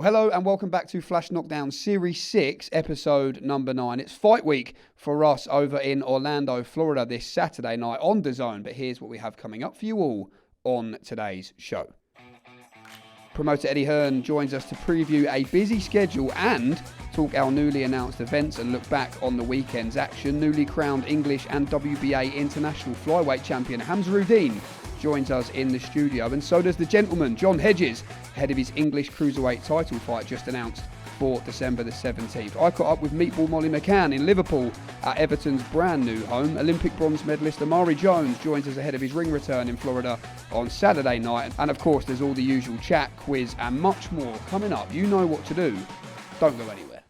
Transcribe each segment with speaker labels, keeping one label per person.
Speaker 1: Hello and welcome back to Flash Knockdown Series 6, episode number 9. It's fight week for us over in Orlando, Florida this Saturday night on DAZN, but here's what we have coming up for you all on today's show. Promoter Eddie Hearn joins us to preview a busy schedule and talk our newly announced events and look back on the weekend's action. Newly crowned English and WBA International Flyweight Champion Hamza Uddin joins us in the studio, and so does the gentleman John Hedges, ahead of his English Cruiserweight title fight just announced for December the 17th. I caught up with Meatball Molly McCann in Liverpool at Everton's brand new home. Olympic bronze medalist Omari Jones joins us ahead of his ring return in Florida on Saturday night. And of course, there's all the usual chat, quiz and much more coming up. You know what to do. Don't go anywhere.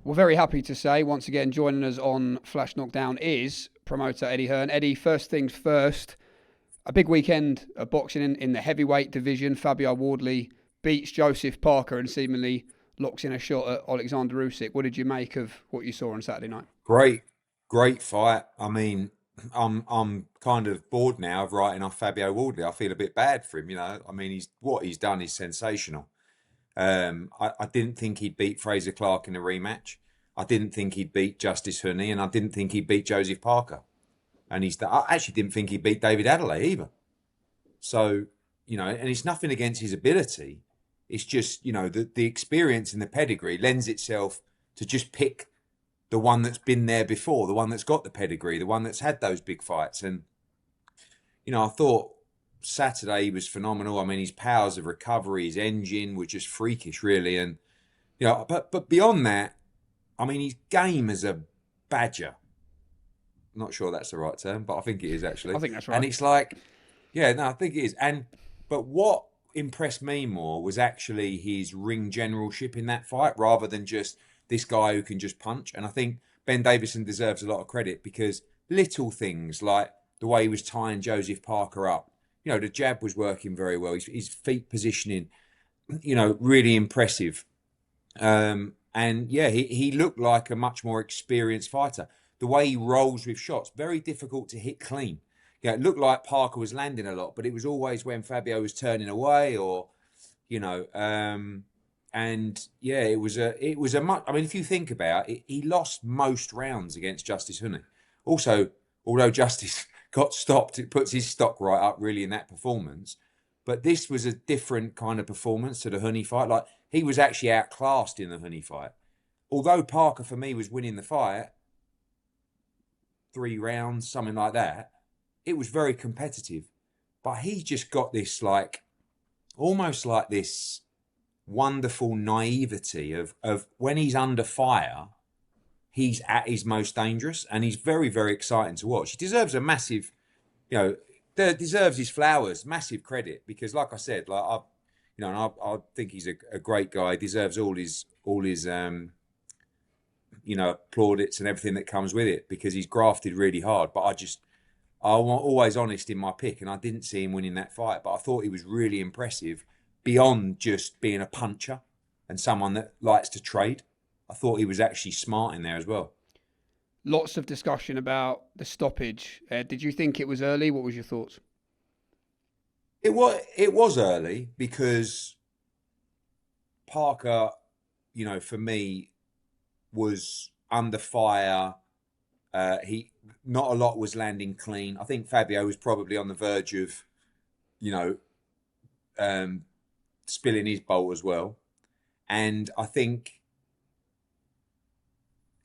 Speaker 1: We're very happy to say, once again, joining us on Flash Knockdown is promoter Eddie Hearn. Eddie, first things first, a big weekend of boxing in the heavyweight division. Fabio Wardley beats Joseph Parker and seemingly locks in a shot at Alexander Usyk. What did you make of what you saw on Saturday night?
Speaker 2: Great fight. I mean, I'm kind of bored now of writing off Fabio Wardley. I feel a bit bad for him, you know. I mean, what he's done is sensational. I didn't think he'd beat Fraser Clark in a rematch. I didn't think he'd beat Justice Honey, and I didn't think he'd beat Joseph Parker. And I actually didn't think he'd beat David Adelaide either. So, you know, and it's nothing against his ability. It's just, you know, the experience and the pedigree lends itself to just pick the one that's been there before, the one that's got the pedigree, the one that's had those big fights. And, you know, I thought Saturday was phenomenal. I mean, his powers of recovery, his engine were just freakish, really. And, you know, but beyond that, I mean, his game as a badger. Not sure that's the right term, but I think it is actually.
Speaker 1: I think that's right.
Speaker 2: And it's like, yeah, no, I think it is. But what impressed me more was actually his ring generalship in that fight, rather than just this guy who can just punch. And I think Ben Davison deserves a lot of credit, because little things like the way he was tying Joseph Parker up, you know, the jab was working very well. His feet positioning, you know, really impressive. And yeah, he looked like a much more experienced fighter. The way he rolls with shots, very difficult to hit clean. Yeah, it looked like Parker was landing a lot, but it was always when Fabio was turning away, or, you know, and yeah, it was a much. I mean, if you think about it, he lost most rounds against Justice Honey. Also, although Justice got stopped, it puts his stock right up really in that performance. But this was a different kind of performance to the Honey fight. Like, he was actually outclassed in the Honey fight. Although Parker, for me, was winning the fight, 3 rounds, something like that, it was very competitive. But he just got this, like, almost like this wonderful naivety of when he's under fire, he's at his most dangerous, and he's very, very exciting to watch. He deserves a massive, you know, deserves his flowers, massive credit, because, like I said, like I think he's a great guy. He deserves all his you know, plaudits and everything that comes with it, because he's grafted really hard. But I'm always honest in my pick, and I didn't see him winning that fight, but I thought he was really impressive beyond just being a puncher and someone that likes to trade. I thought he was actually smart in there as well.
Speaker 1: Lots of discussion about the stoppage. Did you think it was early? What was your thoughts?
Speaker 2: It was early, because Parker, you know, for me, was under fire. Not a lot was landing clean. I think Fabio was probably on the verge of, you know, spilling his bowl as well. And I think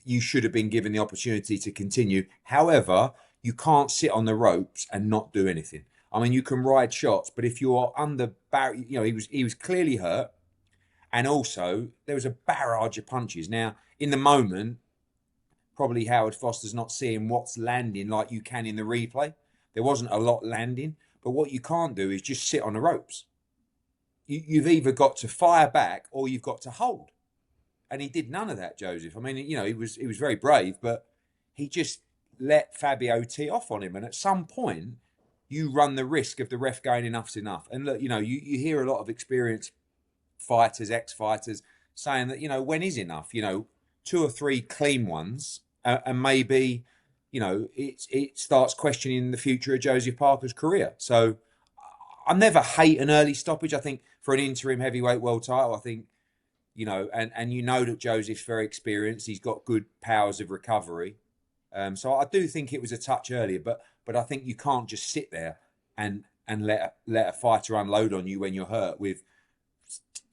Speaker 2: you should have been given the opportunity to continue. However, you can't sit on the ropes and not do anything. I mean, you can ride shots, but if you're under barrage, you know, he was clearly hurt. And also, there was a barrage of punches. Now, in the moment, probably Howard Foster's not seeing what's landing like you can in the replay. There wasn't a lot landing. But what you can't do is just sit on the ropes. You've either got to fire back or you've got to hold. And he did none of that, Joseph. I mean, you know, he was very brave, but he just let Fabio tee off on him. And at some point, you run the risk of the ref going enough's enough. And look, you know, you hear a lot of experienced fighters, ex-fighters, saying that, you know, when is enough? You know, 2 or 3 clean ones, and maybe, you know, it starts questioning the future of Joseph Parker's career. So I never hate an early stoppage. I think for an interim heavyweight world title, I think, and you know that Joseph's very experienced. He's got good powers of recovery. So I do think it was a touch earlier, but I think you can't just sit there and let a fighter unload on you when you're hurt with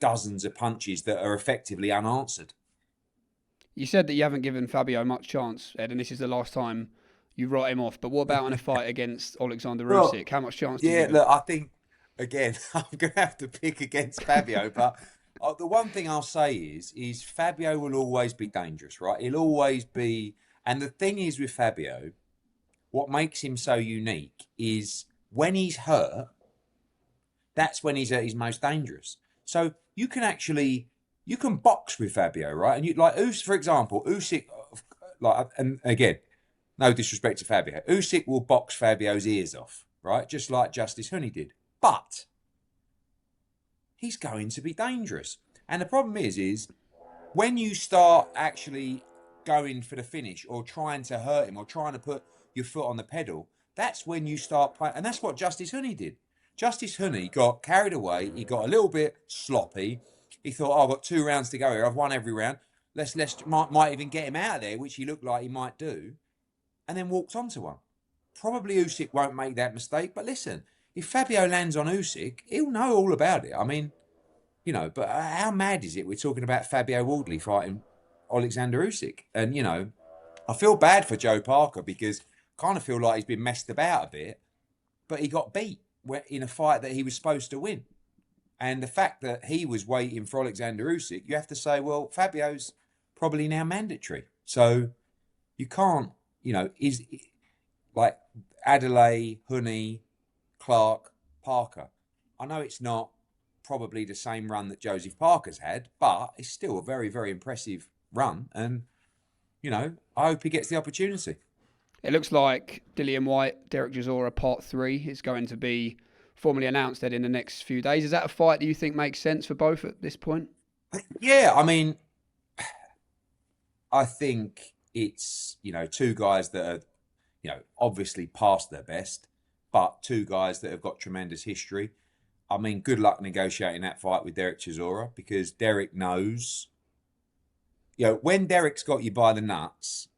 Speaker 2: dozens of punches that are effectively unanswered.
Speaker 1: You said that you haven't given Fabio much chance, Ed, and this is the last time you write him off. But what about in a fight against Alexander Usyk? How much chance do you give him?
Speaker 2: Look, I think, again, I'm going to have to pick against Fabio, but the one thing I'll say is Fabio will always be dangerous, right? He'll always be... And the thing is with Fabio, what makes him so unique is when he's hurt, that's when he's at his most dangerous. So you can box with Fabio, right? And you like Usyk, for example, Usyk, and again, no disrespect to Fabio, Usyk will box Fabio's ears off, right? Just like Justice Honey did. But he's going to be dangerous. And the problem is when you start actually going for the finish or trying to hurt him or trying to put your foot on the pedal, that's when you start playing. And that's what Justice Honey did. Justice Honey got carried away. He got a little bit sloppy. He thought, I've got 2 rounds to go here. I've won every round. Let's might even get him out of there, which he looked like he might do, and then walked onto one. Probably Usyk won't make that mistake, but listen, if Fabio lands on Usyk, he'll know all about it. I mean, but how mad is it? We're talking about Fabio Wardley fighting Alexander Usyk, and I feel bad for Joe Parker because I kind of feel like he's been messed about a bit, but he got beat in a fight that he was supposed to win. And the fact that he was waiting for Alexander Usyk, you have to say, well, Fabio's probably now mandatory. So you can't, is like Adelaide, Honey, Clark, Parker. I know it's not probably the same run that Joseph Parker's had, but it's still a very, very impressive run. And, I hope he gets the opportunity.
Speaker 1: It looks like Dillian Whyte, Derek Chisora Part 3 is going to be formally announced in the next few days. Is that a fight that you think makes sense for both at this point?
Speaker 2: Yeah, I mean, I think it's, 2 guys that are, obviously past their best, but 2 guys that have got tremendous history. I mean, good luck negotiating that fight with Derek Chisora because Derek knows, when Derek's got you by the nuts,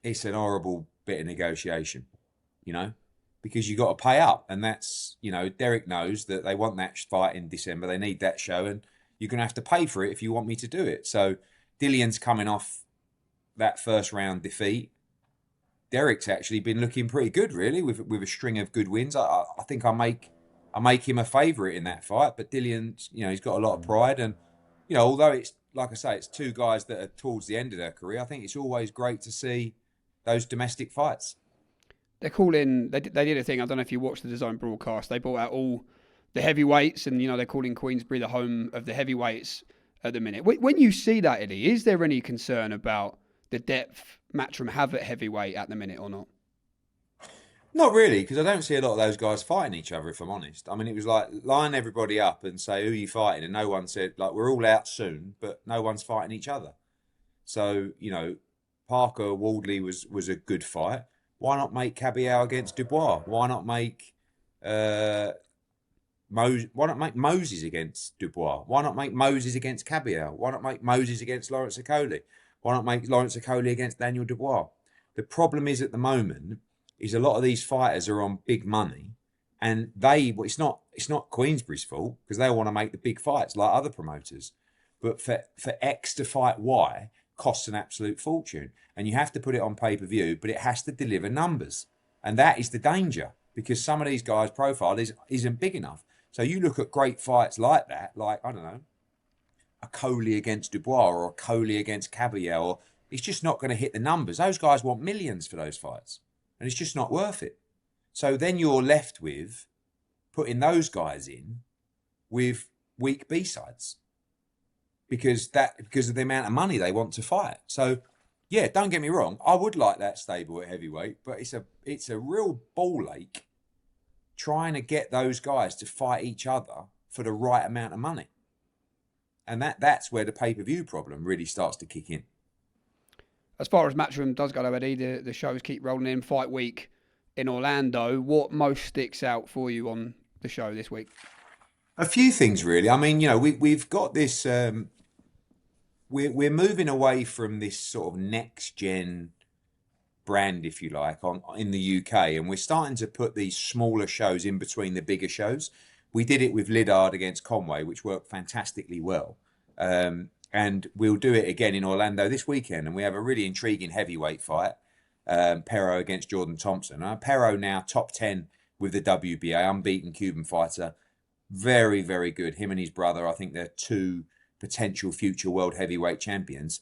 Speaker 2: it's an horrible bit of negotiation, because you got to pay up. And that's, Derek knows that they want that fight in December. They need that show and you're going to have to pay for it if you want me to do it. So Dillian's coming off that first round defeat. Derek's actually been looking pretty good, really, with a string of good wins. I think I make him a favourite in that fight, but Dillian, he's got a lot of pride. And, although it's, like I say, it's 2 guys that are towards the end of their career, I think it's always great to see those domestic fights.
Speaker 1: They're calling, they did a thing, I don't know if you watched the DAZN broadcast, they brought out all the heavyweights and, they're calling Queensbury the home of the heavyweights at the minute. When you see that, Eddie, is there any concern about the depth Matchroom have at heavyweight at the minute or not?
Speaker 2: Not really, because I don't see a lot of those guys fighting each other, if I'm honest. I mean, it was like line everybody up and say, who are you fighting? And no one said, we're all out soon, but no one's fighting each other. So, Parker Wardley was a good fight. Why not make Caballero against Dubois? Why not make Moses against Dubois? Why not make Moses against Caballero? Why not make Moses against Lawrence Okoli? Why not make Lawrence Okoli against Daniel Dubois? The problem is at the moment is a lot of these fighters are on big money, and it's not Queensbury's fault because they want to make the big fights like other promoters. But for X to fight Y costs an absolute fortune, and you have to put it on pay-per-view, but it has to deliver numbers, and that is the danger because some of these guys' profile isn't big enough. So you look at great fights like that, like I don't know, a Coley against Dubois or a Coley against Caballero, or it's just not going to hit the numbers. Those guys want millions for those fights, and it's just not worth it. So then you're left with putting those guys in with weak B-sides because of the amount of money they want to fight. So yeah, don't get me wrong, I would like that stable at heavyweight, but it's a real ball ache trying to get those guys to fight each other for the right amount of money. And that's where the pay-per-view problem really starts to kick in.
Speaker 1: As far as Matchroom does go, though, Eddie, the shows keep rolling in. Fight week in Orlando. What most sticks out for you on the show this week?
Speaker 2: A few things, really. I mean, we've got this we're moving away from this sort of next gen brand, if you like, in the UK, and we're starting to put these smaller shows in between the bigger shows. We did it with Liddard against Conway, which worked fantastically well. And we'll do it again in Orlando this weekend. And we have a really intriguing heavyweight fight, Pero against Jordan Thompson. Pero now top 10 with the WBA, unbeaten Cuban fighter. Very, very good. Him and his brother, I think they're two potential future world heavyweight champions.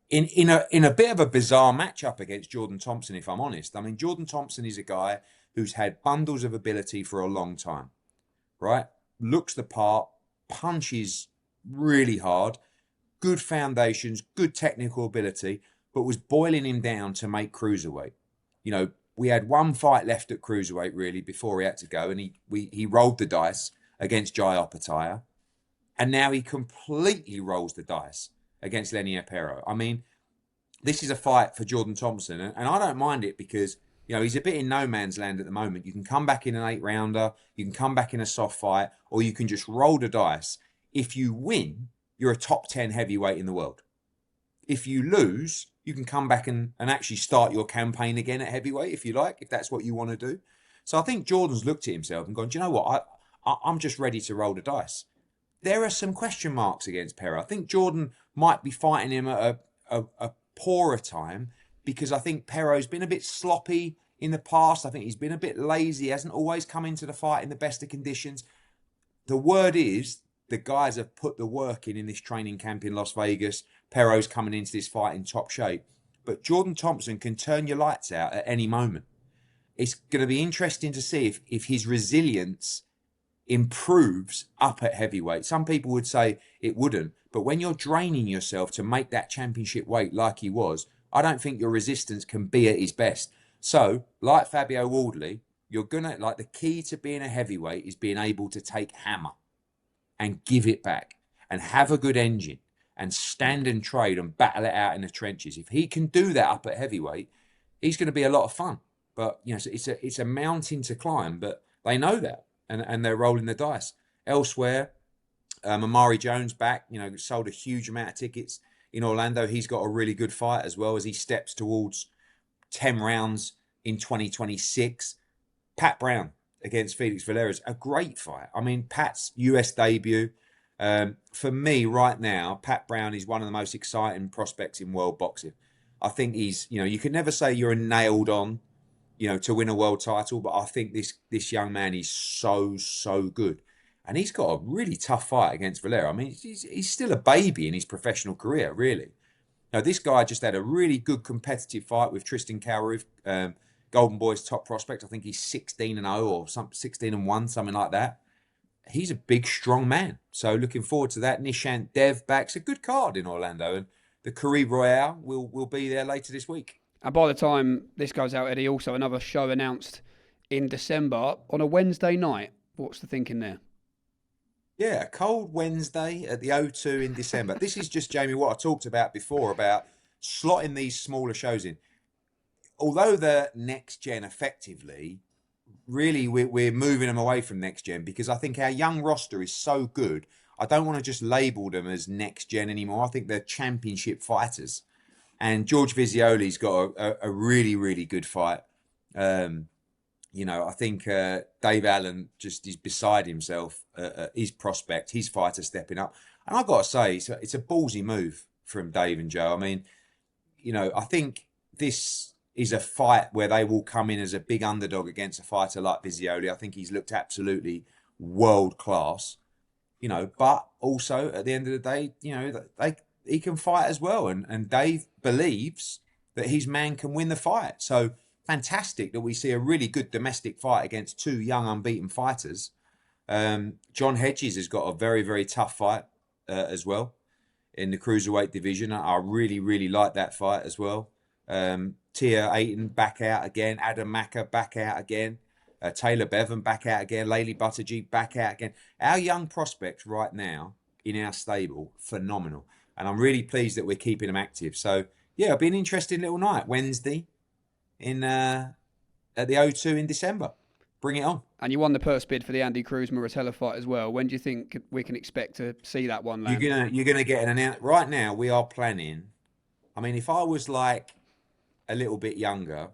Speaker 2: In a bit of a bizarre matchup against Jordan Thompson, if I'm honest. I mean, Jordan Thompson is a guy who's had bundles of ability for a long time, right? Looks the part, punches really hard, good foundations, good technical ability, but was boiling him down to make cruiserweight. You know, we had one fight left at cruiserweight really before he had to go, and he rolled the dice against Jai Opetaia, and now he completely rolls the dice against Lenny Pero. I mean, this is a fight for Jordan Thompson, and I don't mind it because, you know, he's a bit in no man's land at the moment. You can come back in an 8-rounder, you can come back in a soft fight, or you can just roll the dice. If you win, you're a top 10 heavyweight in the world. If you lose, you can come back and actually start your campaign again at heavyweight, if you like, if that's what you want to do. So I think Jordan's looked at himself and gone, do you know what? I'm just ready to roll the dice. There are some question marks against Pero. I think Jordan might be fighting him at a poorer time because I think Pero's been a bit sloppy in the past. I think he's been a bit lazy. He hasn't always come into the fight in the best of conditions. The word is the guys have put the work in this training camp in Las Vegas. Pero's coming into this fight in top shape. But Jordan Thompson can turn your lights out at any moment. It's going to be interesting to see if his resilience improves up at heavyweight. Some people would say it wouldn't, but when you're draining yourself to make that championship weight like he was, I don't think your resistance can be at his best. So, like Fabio Wardley, you're gonna, like, the key to being a heavyweight is being able to take hammer and give it back and have a good engine and stand and trade and battle it out in the trenches. If he can do that up at heavyweight, he's going to be a lot of fun. But, you know, it's a mountain to climb, but they know that. And they're rolling the dice. Elsewhere, Omari Jones back, you know, sold a huge amount of tickets in Orlando. He's got a really good fight as well as he steps towards 10 rounds in 2026. Pat Brown against Felix Villegas, a great fight. I mean, Pat's US debut. For me right now, Pat Brown is one of the most exciting prospects in world boxing. I think he's, you know, you can never say you're a nailed on, you know, to win a world title, but I think this young man is so good. And he's got a really tough fight against Valera. I mean, he's still a baby in his professional career, really. Now, this guy just had a really good competitive fight with Tristan Calroof, Golden Boy's top prospect. I think he's 16-0 or 16-1, something like that. He's a big, strong man. So looking forward to that. Nishant Dev back. It's a good card in Orlando. And the Caribe Royale will be there later this week.
Speaker 1: And by the time this goes out, Eddie, also another show announced in December on a Wednesday night. What's the thinking there?
Speaker 2: Yeah, a cold Wednesday at the O2 in December. This is just, Jamie, what I talked about before about slotting these smaller shows in. Although the next gen effectively, really we're moving them away from next gen because I think our young roster is so good. I don't want to just label them as next gen anymore. I think they're championship fighters. And George Vizioli's got a really, really good fight. You know, I think Dave Allen just is beside himself. His prospect, his fighter stepping up. And I've got to say, it's a ballsy move from Dave and Joe. I mean, you know, I think this is a fight where they will come in as a big underdog against a fighter like Vizioli. I think he's looked absolutely world class. You know, but also at the end of the day, you know, he can fight as well. And Dave believes that his man can win the fight. So fantastic that we see a really good domestic fight against two young unbeaten fighters. John Hedges has got a very, very tough fight as well in the Cruiserweight division. I really, really like that fight as well. Tia Ayton back out again. Adam Maka back out again. Taylor Bevan back out again. Layli Buttigieg back out again. Our young prospects right now in our stable, phenomenal. And I'm really pleased that we're keeping them active. So, yeah, it'll be an interesting little night. Wednesday at the O2 in December. bring it on.
Speaker 1: And you won the purse bid for the Andy Cruz-Muratella fight as well. When do you think we can expect to see that one land?
Speaker 2: You're gonna get an announcement. Right now, we are planning. I mean, if I was like a little bit younger,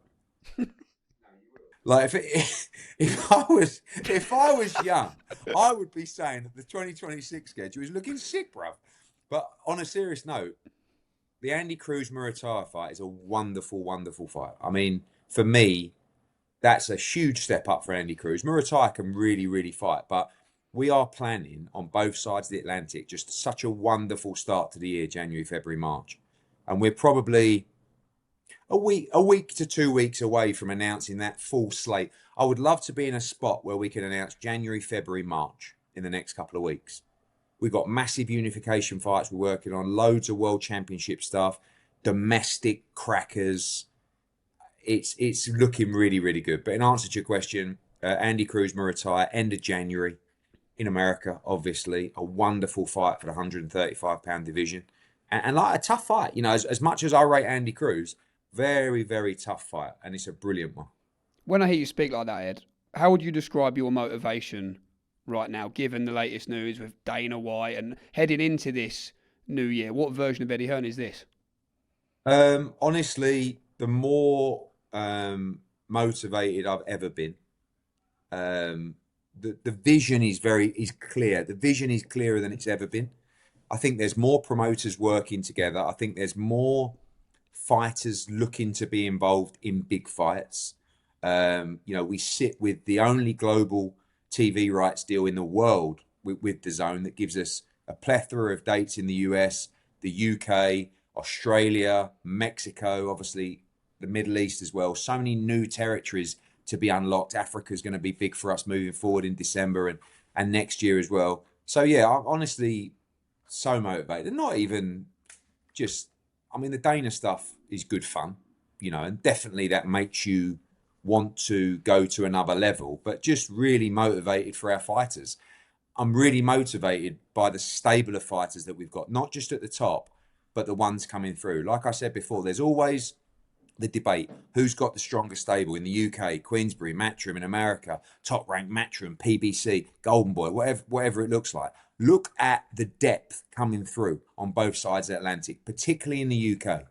Speaker 2: like if I was young, I would be saying that the 2026 schedule is looking sick, bruv. But on a serious note, the Andy Cruz-Muratalla fight is a wonderful, wonderful fight. I mean, for me, that's a huge step up for Andy Cruz. Muratalla can really, really fight, but we are planning on both sides of the Atlantic just such a wonderful start to the year, January, February, March. And we're probably a week to 2 weeks away from announcing that full slate. I would love to be in a spot where we can announce January, February, March in the next couple of weeks. We've got massive unification fights we're working on, loads of world championship stuff, domestic crackers. It's looking really, really good. But in answer to your question, Andy Cruz-Muratalla, end of January in America, obviously. A wonderful fight for the 135-pound division. And like a tough fight. You know, as much as I rate Andy Cruz, very, very tough fight. And it's a brilliant one.
Speaker 1: When I hear you speak like that, Ed, how would you describe your motivation right now, given the latest news with Dana White and heading into this new year? What version of Eddie Hearn is this?
Speaker 2: Honestly, the more motivated I've ever been. The vision is clear. The vision is clearer than it's ever been. I think there's more promoters working together. I think there's more fighters looking to be involved in big fights. You know, we sit with the only global TV rights deal in the world with DAZN that gives us a plethora of dates in the US, the UK, Australia, Mexico, obviously the Middle East as well. So many new territories to be unlocked. Africa is going to be big for us moving forward in December and next year as well. So yeah, I'm honestly so motivated. Not even just, I mean, the Dana stuff is good fun, you know, and definitely that makes you want to go to another level, but just really motivated for our fighters. I'm really motivated by the stable of fighters that we've got, not just at the top, but the ones coming through. Like I said before, there's always the debate, who's got the strongest stable in the UK, Queensbury, Matchroom in America, top ranked Matchroom, PBC, Golden Boy, whatever it looks like. Look at the depth coming through on both sides of the Atlantic, particularly in the UK.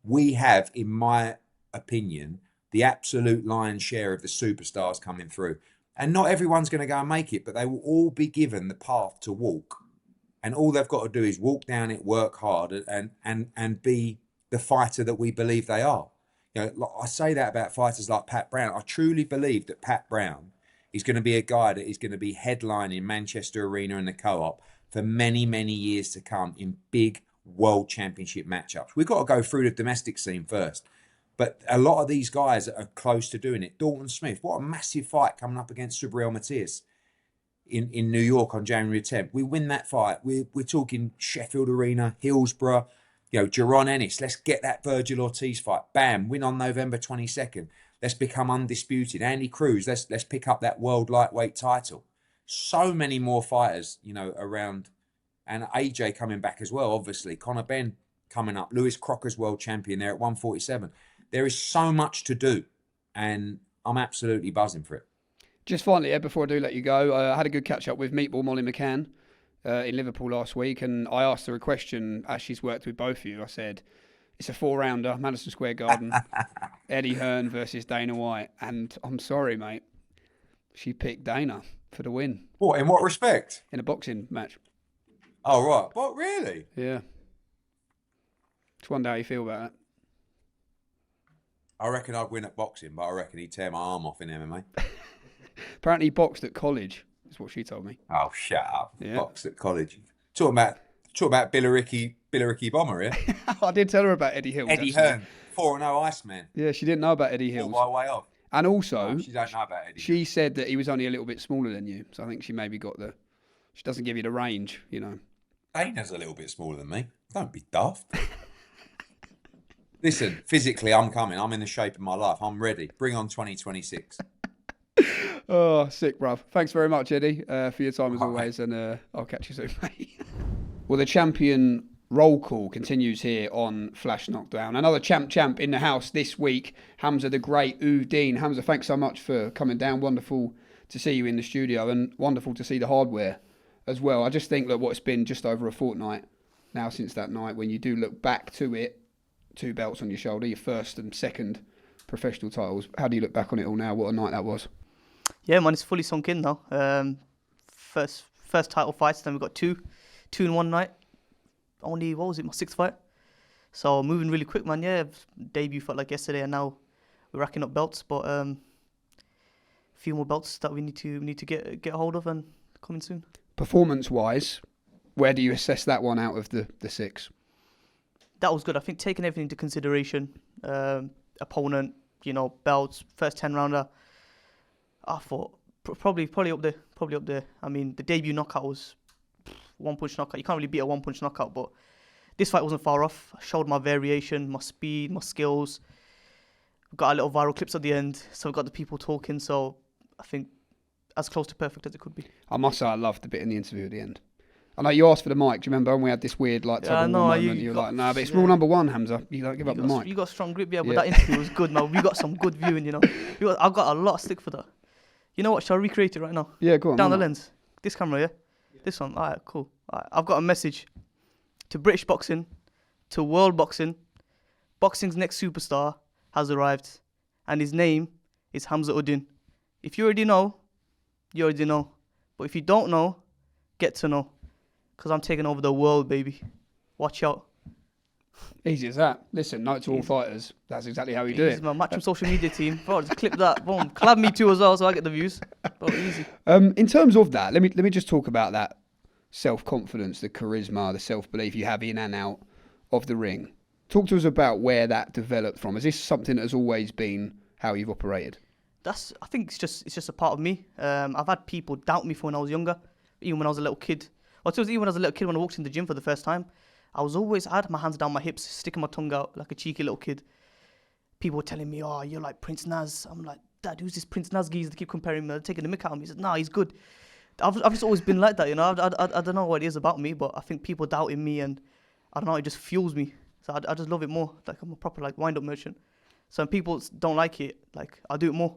Speaker 2: We have, in my opinion, the absolute lion's share of the superstars coming through. And not everyone's going to go and make it, but they will all be given the path to walk. And all they've got to do is walk down it, work hard, and be the fighter that we believe they are. You know, I say that about fighters like Pat Brown. I truly believe that Pat Brown is going to be a guy that is going to be headlining Manchester Arena and the Co-op for many, many years to come in big world championship matchups. We've got to go through the domestic scene first. But a lot of these guys are close to doing it. Dalton Smith, what a massive fight coming up against Subriel Matias in New York on January 10th. We win that fight. We're talking Sheffield Arena, Hillsborough, you know, Jaron Ennis. Let's get that Virgil Ortiz fight. Bam, win on November 22nd. Let's become undisputed. Andy Cruz, let's pick up that world lightweight title. So many more fighters, you know, around. And AJ coming back as well, obviously. Conor Benn coming up. Lewis Crocker's world champion there at 147. There is so much to do, and I'm absolutely buzzing for it.
Speaker 1: Just finally, Ed, before I do let you go, I had a good catch-up with Meatball Molly McCann in Liverpool last week, and I asked her a question as she's worked with both of you. I said, it's a 4-rounder, Madison Square Garden, Eddie Hearn versus Dana White, and I'm sorry, mate, she picked Dana for the win.
Speaker 2: What, in what respect?
Speaker 1: In a boxing match.
Speaker 2: Oh, right. What, really?
Speaker 1: Yeah. Just wonder how you feel about that.
Speaker 2: I reckon I'd win at boxing, but I reckon he'd tear my arm off in MMA.
Speaker 1: Apparently he boxed at college, is what she told me.
Speaker 2: Oh, shut up.
Speaker 1: Yeah.
Speaker 2: Boxed at college. Talking about Billericay Bomber, yeah?
Speaker 1: I did tell her about Eddie Hills.
Speaker 2: Eddie Hearn, 4-0 Iceman.
Speaker 1: Yeah, she didn't know about Eddie Hills.
Speaker 2: All my way off.
Speaker 1: And also,
Speaker 2: she don't know about Eddie.
Speaker 1: She said that he was only a little bit smaller than you. So I think she maybe got she doesn't give you the range, you know.
Speaker 2: Dana's a little bit smaller than me. Don't be daft. Listen, physically, I'm coming. I'm in the shape of my life. I'm ready. Bring on 2026.
Speaker 1: Oh, sick, bruv. Thanks very much, Eddie, for your time as always, and I'll catch you soon, mate. Well, the champion roll call continues here on Flash Knockdown. Another champ in the house this week, Hamza the Great Uddin. Hamza, thanks so much for coming down. Wonderful to see you in the studio, and wonderful to see the hardware as well. I just think that what's been just over a fortnight now since that night, when you do look back to it, 2 belts on your shoulder, your first and second professional titles. How do you look back on it all now? What a night that was.
Speaker 3: Yeah, man, it's fully sunk in now. First title fights, then we got two in one night. Only, what was it, my 6th fight? So moving really quick, man. Yeah, debut felt like yesterday, and now we're racking up belts. But a few more belts that we need to get hold of, and coming soon.
Speaker 1: Performance-wise, where do you assess that one out of the 6?
Speaker 3: That was good. I think taking everything into consideration, opponent, belts, first 10-rounder, I thought probably up there. I mean, the debut knockout was one-punch knockout. You can't really beat a one-punch knockout, but this fight wasn't far off. I showed my variation, my speed, my skills. Got a little viral clips at the end, so we got the people talking. So I think as close to perfect as it could be.
Speaker 1: I must say I loved the bit in the interview at the end. I know you asked for the mic. Do you remember when we had this weird tug of war moment? You were like, "No, but it's rule number 1, Hamza. You don't give up the mic."
Speaker 3: You got strong grip, but that interview was good, man. We got some good viewing, I got a lot of stick for that. You know what? Shall I recreate it right now?
Speaker 1: Yeah, go on.
Speaker 3: Down the lens. This camera, yeah? This one. All right, cool. All right, I've got a message to British boxing, to world boxing. Boxing's next superstar has arrived, and his name is Hamza Uddin. If you already know, you already know. But if you don't know, get to know. Because I'm taking over the world, baby. Watch out.
Speaker 1: Easy as that. Listen, note to all fighters. That's exactly how you do it.
Speaker 3: My Matchroom social media team. Bro, just clip that. Boom. Collab me too as well, so I get the views. Bro, easy.
Speaker 1: In terms of that, let me just talk about that self-confidence, the charisma, the self-belief you have in and out of the ring. Talk to us about where that developed from. Is this something that has always been how you've operated?
Speaker 3: I think it's just a part of me. I've had people doubt me from when I was younger, even when I was a little kid. Even when I was a little kid, when I walked in the gym for the first time, I had my hands down my hips, sticking my tongue out like a cheeky little kid. People were telling me, "Oh, you're like Prince Naz." I'm like, "Dad, who's this Prince Naz geezer?" They keep comparing me. They're taking the mick out of me. He said, "No, he's good." I've just always been like that, I don't know what it is about me, but I think people doubting me, and I don't know, it just fuels me. So I just love it more. Like, I'm a proper wind-up merchant. So when people don't like it, I do it more.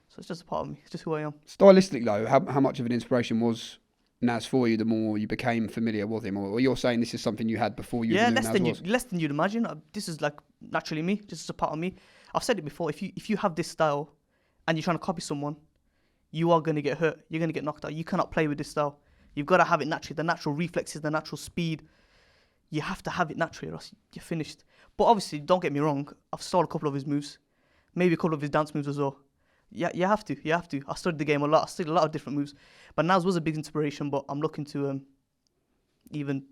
Speaker 3: So it's just a part of me. It's just who I am.
Speaker 1: Stylistically, though, how much of an inspiration was Naz for you the more you became familiar with him? Or you're saying this is something you had before you knew Naz was?
Speaker 3: Less than you'd imagine. This is naturally me. This is a part of me. I've said it before. If you have this style and you're trying to copy someone, you are going to get hurt. You're going to get knocked out. You cannot play with this style. You've got to have it naturally. The natural reflexes, the natural speed. You have to have it naturally or else you're finished. But obviously, don't get me wrong. I've stole a couple of his moves. Maybe a couple of his dance moves as well. Yeah, you have to. I studied the game a lot. I studied a lot of different moves. But Naz was a big inspiration, but I'm looking to even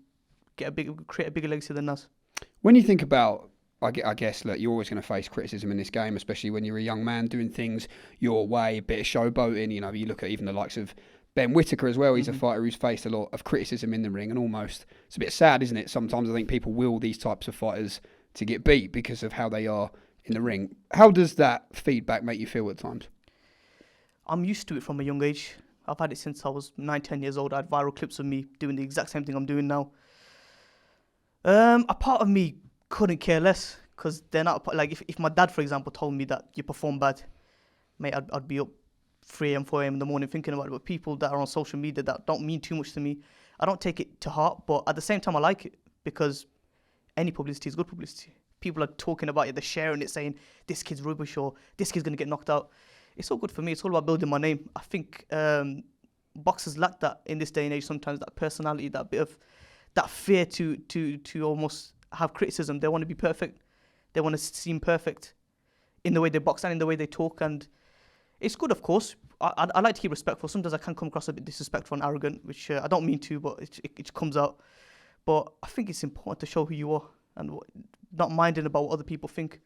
Speaker 3: create a bigger legacy than Naz.
Speaker 1: When you think about, I guess, look, you're always going to face criticism in this game, especially when you're a young man doing things your way, a bit of showboating. You look at even the likes of Ben Whittaker as well. He's a fighter who's faced a lot of criticism in the ring, and almost, it's a bit sad, isn't it? Sometimes I think people will these types of fighters to get beat because of how they are in the ring. How does that feedback make you feel at times?
Speaker 3: I'm used to it from a young age. I've had it since I was 9-10 years old. I had viral clips of me doing the exact same thing I'm doing now. A part of me couldn't care less, because they're not if my dad, for example, told me that you perform bad, mate, I'd be up 3 a.m., 4 a.m. in the morning thinking about it. But people that are on social media that don't mean too much to me, I don't take it to heart. But at the same time, I like it, because any publicity is good publicity. People are talking about it, they're sharing it, saying this kid's rubbish or this kid's going to get knocked out. It's all good for me. It's all about building my name. I think boxers lack that in this day and age sometimes, that personality, that bit of that fear to almost have criticism. They want to be perfect. They want to seem perfect in the way they box and in the way they talk. And it's good, of course. I like to keep respectful. Sometimes I can come across a bit disrespectful and arrogant, which I don't mean to, but it comes out. But I think it's important to show who you are and not minding about what other people think.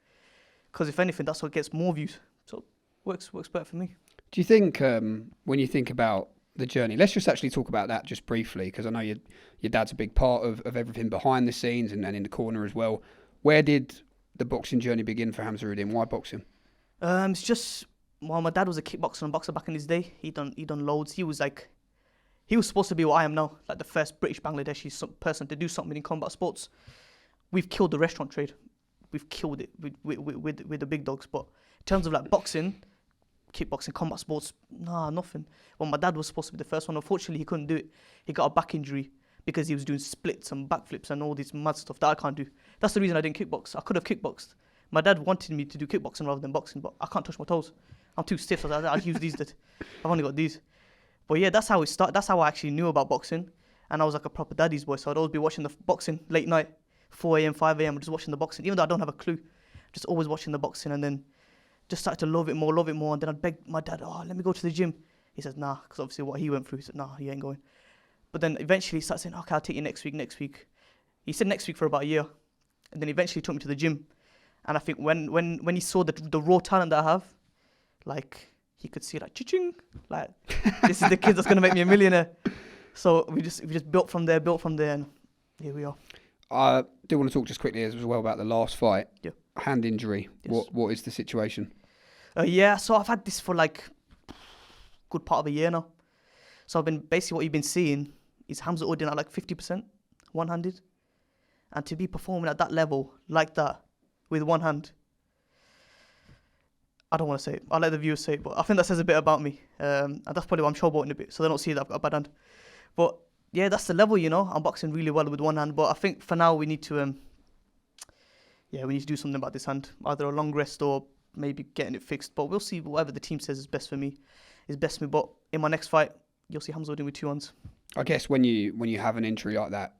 Speaker 3: Because if anything, that's what gets more views. So works better for me.
Speaker 1: Do you think, when you think about the journey, let's just actually talk about that just briefly, because I know your dad's a big part of everything behind the scenes and in the corner as well. Where did the boxing journey begin for Hamza Uddin? Why boxing?
Speaker 3: It's just, well, my dad was a kickboxer and boxer back in his day. He done loads. He was supposed to be what I am now, like the first British Bangladeshi person to do something in combat sports. We've killed the restaurant trade. We've killed it with the big dogs. But in terms of boxing, kickboxing, combat sports, nah, nothing. Well, my dad was supposed to be the first one. Unfortunately, he couldn't do it. He got a back injury because he was doing splits and backflips and all this mad stuff that I can't do. That's the reason I didn't kickbox. I could have kickboxed. My dad wanted me to do kickboxing rather than boxing, but I can't touch my toes. I'm too stiff, so I'd use these. I've only got these. But yeah, that's how it started. That's how I actually knew about boxing. And I was like a proper daddy's boy, so I'd always be watching the boxing late night, 4 a.m., 5 a.m., just watching the boxing, even though I don't have a clue. Just always watching the boxing, and then just started to love it more. And then I'd beg my dad, oh, let me go to the gym. He says, nah, because obviously what he went through, he said, nah, he ain't going. But then eventually he started saying, okay, I'll take you next week. He said next week for about a year. And then eventually he took me to the gym. And I think when he saw the raw talent that I have, like, he could see like, cha-ching, like, this is the kid that's going to make me a millionaire. So we just built from there, and here we are.
Speaker 1: I do want to talk just quickly as well about the last fight.
Speaker 3: Yeah.
Speaker 1: Hand injury.
Speaker 3: Yes.
Speaker 1: What is the situation?
Speaker 3: Yeah, so I've had this for like good part of a year now. So I've been, basically what you've been seeing is Hamza Uddin at like 50%, one-handed. And to be performing at that level, like that, with one hand, I don't want to say it. I'll let the viewers say it, but I think that says a bit about me. And that's probably why I'm showboating a bit, so they don't see that I've got a bad hand. But yeah, that's the level, you know. I'm boxing really well with one hand, but I think for now we need to, we need to do something about this hand. Either a long rest or maybe getting it fixed. But we'll see. Whatever the team says is best for me, is best for me. But in my next fight, you'll see Hamza Uddin with 2 hands.
Speaker 1: I guess when you have an injury like that,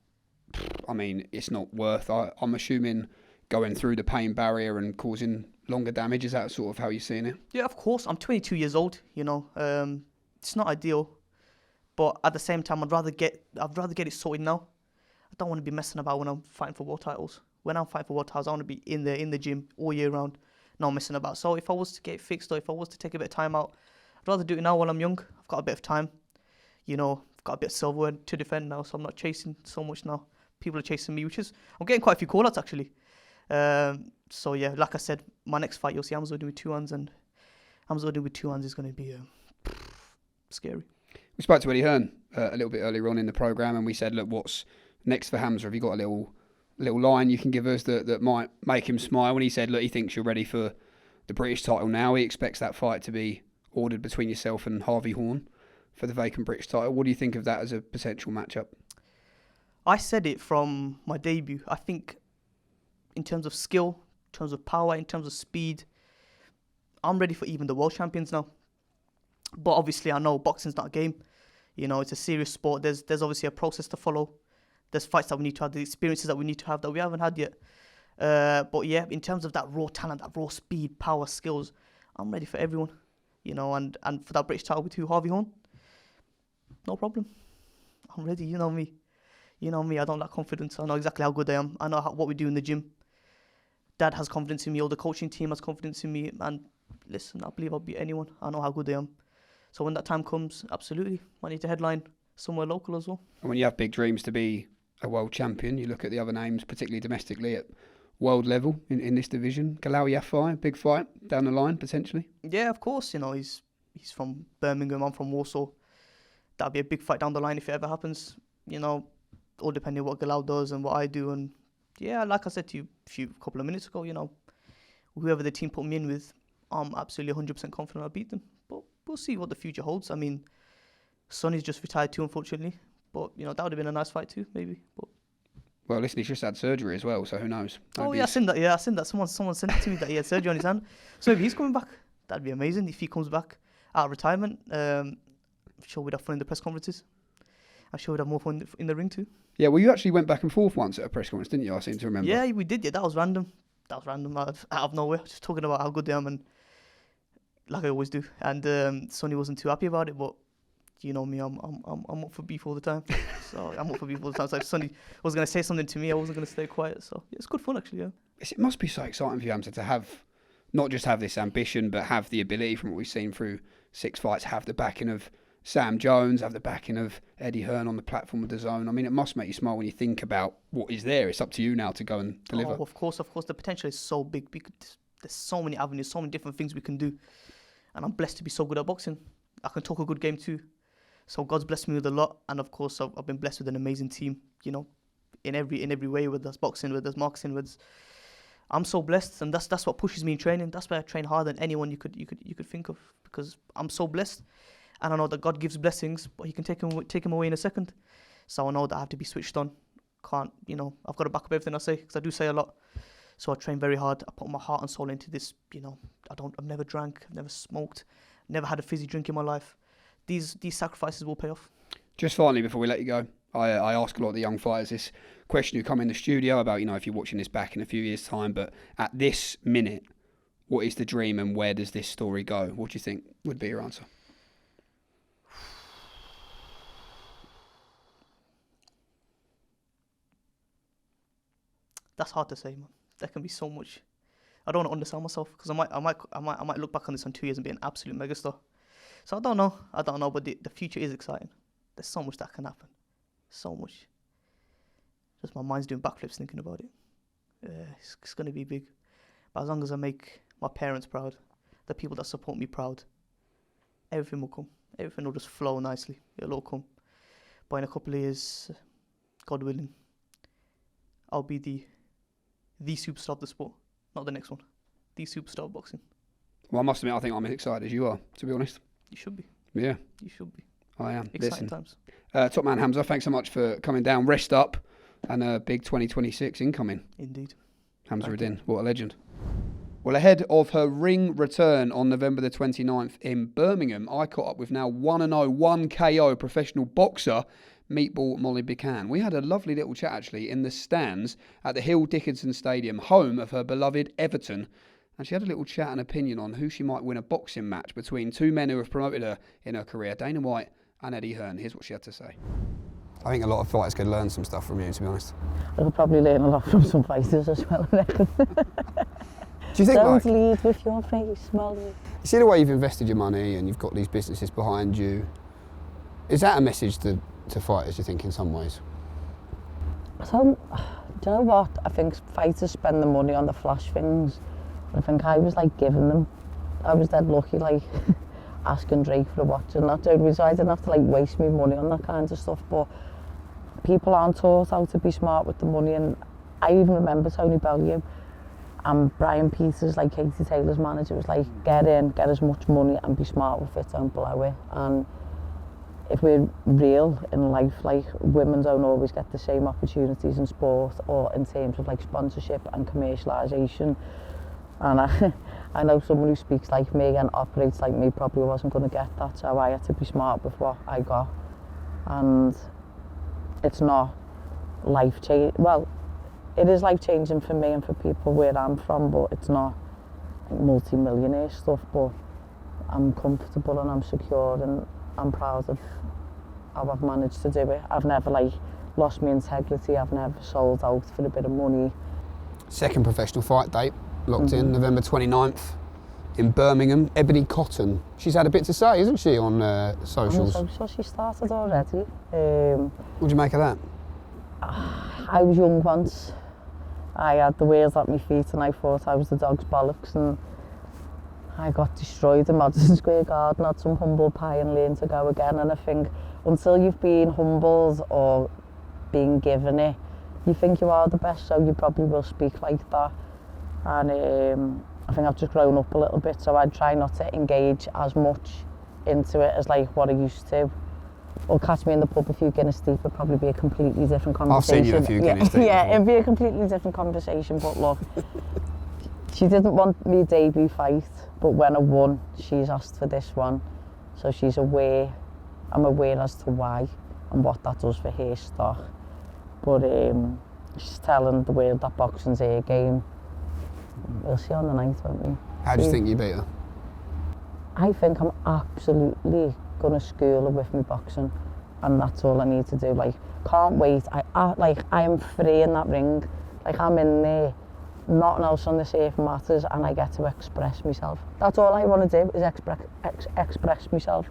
Speaker 1: I mean, it's not worth. I'm assuming going through the pain barrier and causing longer damage. Is that sort of how you're seeing it?
Speaker 3: Yeah, of course. I'm 22 years old. You know, it's not ideal, but at the same time, I'd rather get it sorted now. I don't want to be messing about when I'm fighting for world titles. When I'm fighting for world titles, I want to be in the gym all year round, not messing about. So if I was to get it fixed, or if I was to take a bit of time out, I'd rather do it now while I'm young. I've got a bit of time. You know, I've got a bit of silverware to defend now, so I'm not chasing so much now. People are chasing me, I'm getting quite a few call-outs actually. So yeah, like I said, my next fight, you'll see Hamza Uddin with 2 hands, and Hamza Uddin with 2 hands is going to be scary.
Speaker 1: We spoke to Eddie Hearn a little bit earlier on in the programme, and we said, look, what's next for Hamza? Have you got a little line you can give us that might make him smile? And he said, look, he thinks you're ready for the British title now. He expects that fight to be ordered between yourself and Harvey Horn for the vacant British title. What do you think of that as a potential matchup?
Speaker 3: I said it from my debut. I think in terms of skill, in terms of power, in terms of speed, I'm ready for even the world champions now. But obviously I know boxing's not a game. You know, it's a serious sport. There's obviously a process to follow. There's fights that we need to have, the experiences that we need to have that we haven't had yet. But yeah, in terms of that raw talent, that raw speed, power, skills, I'm ready for everyone. You know, and for that British title with Harvey Horn, no problem. I'm ready. You know me. You know me, I don't lack confidence. I know exactly how good I am. I know what we do in the gym. Dad has confidence in me. All the coaching team has confidence in me. And listen, I believe I'll beat anyone. I know how good I am. So when that time comes, absolutely, I need to headline somewhere local as well.
Speaker 1: And when you have big dreams to be a world champion, you look at the other names, particularly domestically at world level in this division. Galal Yafai, big fight down the line, potentially.
Speaker 3: Yeah, of course. You know, he's from Birmingham. I'm from Warsaw. That'll be a big fight down the line if it ever happens. You know, all depending on what Galal does and what I do. And yeah, like I said to you a couple of minutes ago, you know, whoever the team put me in with, I'm absolutely 100% confident I'll beat them. But we'll see what the future holds. I mean, Sonny's just retired too, unfortunately. But, you know, that would have been a nice fight too, maybe. But
Speaker 1: well, listen, he's just had surgery as well, so who knows?
Speaker 3: Yeah, I seen that. Yeah, I seen that. Someone sent it to me that he had surgery on his hand. So if he's coming back, that'd be amazing. If he comes back out of retirement, I'm sure we'd have fun in the press conferences. I'm sure we'd have more fun in the ring too. Yeah, well, you actually went back and forth once at a press conference, didn't you? I seem to remember. Yeah, we did. Yeah, that was random. Out of nowhere, just talking about how good they am, and like I always do. And Sonny wasn't too happy about it, but you know me, I'm up for beef all the time. So I'm up for beef all the time. So if Sonny was going to say something to me, I wasn't going to stay quiet. So yeah, it's good fun actually. Yeah. It must be so exciting for you, Hamza, to have not just have this ambition, but have the ability from what we've seen through 6 fights, have the backing of Sam Jones, have the backing of Eddie Hearn on the platform of the Zone. I mean, it must make you smile when you think about what is there. It's up to you now to go and deliver. Oh, of course. The potential is so big. There's so many avenues, so many different things we can do. And I'm blessed to be so good at boxing. I can talk a good game too. So God's blessed me with a lot. And of course, I've been blessed with an amazing team, you know, in every way, whether that's boxing, whether that's marketing, whether I'm so blessed, and that's what pushes me in training. That's why I train harder than anyone you could think of, because I'm so blessed, and I know that God gives blessings, but He can take them away in a second. So I know that I have to be switched on. Can't, I've got to back up everything I say, because I do say a lot. So I train very hard. I put my heart and soul into this. I've never drank, I've never smoked, never had a fizzy drink in my life. These sacrifices will pay off.
Speaker 1: Just finally, before we let you go, I ask a lot of the young fighters this question who come in the studio about, if you're watching this back in a few years' time, but at this minute, what is the dream and where does this story go? What do you think would be your answer?
Speaker 3: That's hard to say, man. There can be so much. I don't want to undersell myself, because I might look back on this in 2 years and be an absolute megastar. So I don't know, but the future is exciting. There's so much that can happen. So much. Just my mind's doing backflips thinking about it. It's going to be big. But as long as I make my parents proud, the people that support me proud, everything will come. Everything will just flow nicely. It'll all come. But in a couple of years, God willing, I'll be the superstar of the sport. Not the next one. The superstar of boxing.
Speaker 1: Well, I must admit, I think I'm as excited as you are, to be honest.
Speaker 3: You should be.
Speaker 1: Yeah.
Speaker 3: You should be.
Speaker 1: I am.
Speaker 3: Exciting times.
Speaker 1: Top man Hamza, thanks so much for coming down. Rest up, and a big 2026 incoming.
Speaker 3: Indeed.
Speaker 1: Hamza Uddin, what a legend. Well, ahead of her ring return on November the 29th in Birmingham, I caught up with now 1-0, 1 KO professional boxer, Meatball Molly McCann. We had a lovely little chat, actually, in the stands at the Hill Dickinson Stadium, home of her beloved Everton. And she had a little chat and opinion on who she might win a boxing match between two men who have promoted her in her career, Dana White and Eddie Hearn. Here's what she had to say. I think a lot of fighters could learn some stuff from you, to be honest.
Speaker 4: I could probably learn a lot from some fighters as well, I reckon.
Speaker 1: Do you think,
Speaker 4: Don't lead with your face, Molly.
Speaker 1: You see the way you've invested your money and you've got these businesses behind you. Is that a message to fighters, you think, in some ways?
Speaker 4: So, do you know what? I think fighters spend the money on the flash things. I think I was like giving them. I was dead lucky, like asking Drake for a watch and that, so I didn't have to like waste my money on that kind of stuff. But people aren't taught how to be smart with the money, and I even remember Tony Bellew and Brian Peters, like Katie Taylor's manager, was like, get in, get as much money and be smart with it, don't blow it. And if we're real in life, like, women don't always get the same opportunities in sport or in terms of like sponsorship and commercialisation. And I know someone who speaks like me and operates like me probably wasn't going to get that, so I had to be smart with what I got. And it's not life-changing. Well, it is life-changing for me and for people where I'm from, but it's not like multi-millionaire stuff. But I'm comfortable and I'm secure and I'm proud of how I've managed to do it. I've never like lost my integrity. I've never sold out for a bit of money.
Speaker 1: Second professional fight date locked in, November 29th in Birmingham. Ebony Cotton. She's had a bit to say, isn't she, on socials?
Speaker 4: So she started already.
Speaker 1: What do you make of that?
Speaker 4: I was young once. I had the wheels at my feet and I thought I was the dog's bollocks, and I got destroyed in Madison Square Garden, had some humble pie and learned to go again. And I think until you've been humbled or been given it, you think you are the best, so you probably will speak like that. And I think I've just grown up a little bit, so I try not to engage as much into it as like what I used to. Or catch me in the pub a few Guinness deep would probably be a completely different conversation.
Speaker 1: I've seen you a few Guinness deep.
Speaker 4: Yeah, it'd be a completely different conversation, but look, she didn't want me debut fight, but when I won, she's asked for this one. So she's aware, I'm aware as to why and what that does for her stock. But she's telling the world that boxing's her game. We'll see on the night, won't we?
Speaker 1: How do you think you beat her?
Speaker 4: I think I'm absolutely going to school her with me boxing, and that's all I need to do. Like, can't wait. I am free in that ring. Like, I'm in there, nothing else on this earth matters, and I get to express myself. That's all I want to do, is express myself.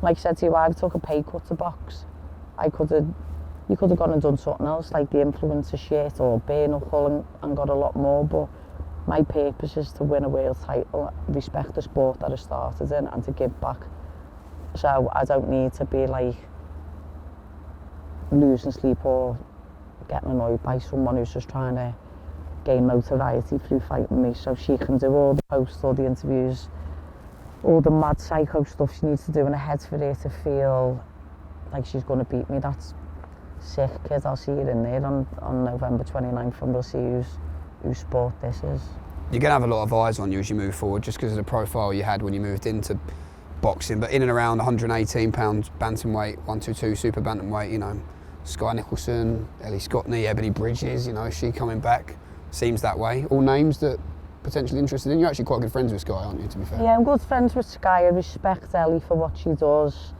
Speaker 4: Like I said to you, I took a pay cut to box. You could have gone and done something else, like the influencer shit or bare knuckle, and got a lot more, but my purpose is to win a world title, respect the sport that I started in, and to give back. So I don't need to be like losing sleep or getting annoyed by someone who's just trying to gain notoriety through fighting me, so she can do all the posts, all the interviews, all the mad psycho stuff she needs to do in her head for her to feel like she's going to beat me. That's sick, kid. I'll see you in there on November 29th, and we'll see whose sport this is.
Speaker 1: You're going to have a lot of eyes on you as you move forward, just because of the profile you had when you moved into boxing, but in and around 118 pounds bantamweight, 122 super bantamweight, you know, Sky Nicholson, Ellie Scottney, Ebony Bridges, you know, is she coming back? Seems that way. All names that potentially interested in. You're actually quite good friends with Sky, aren't you, to be fair?
Speaker 4: Yeah, I'm good friends with Sky. I respect Ellie for what she does.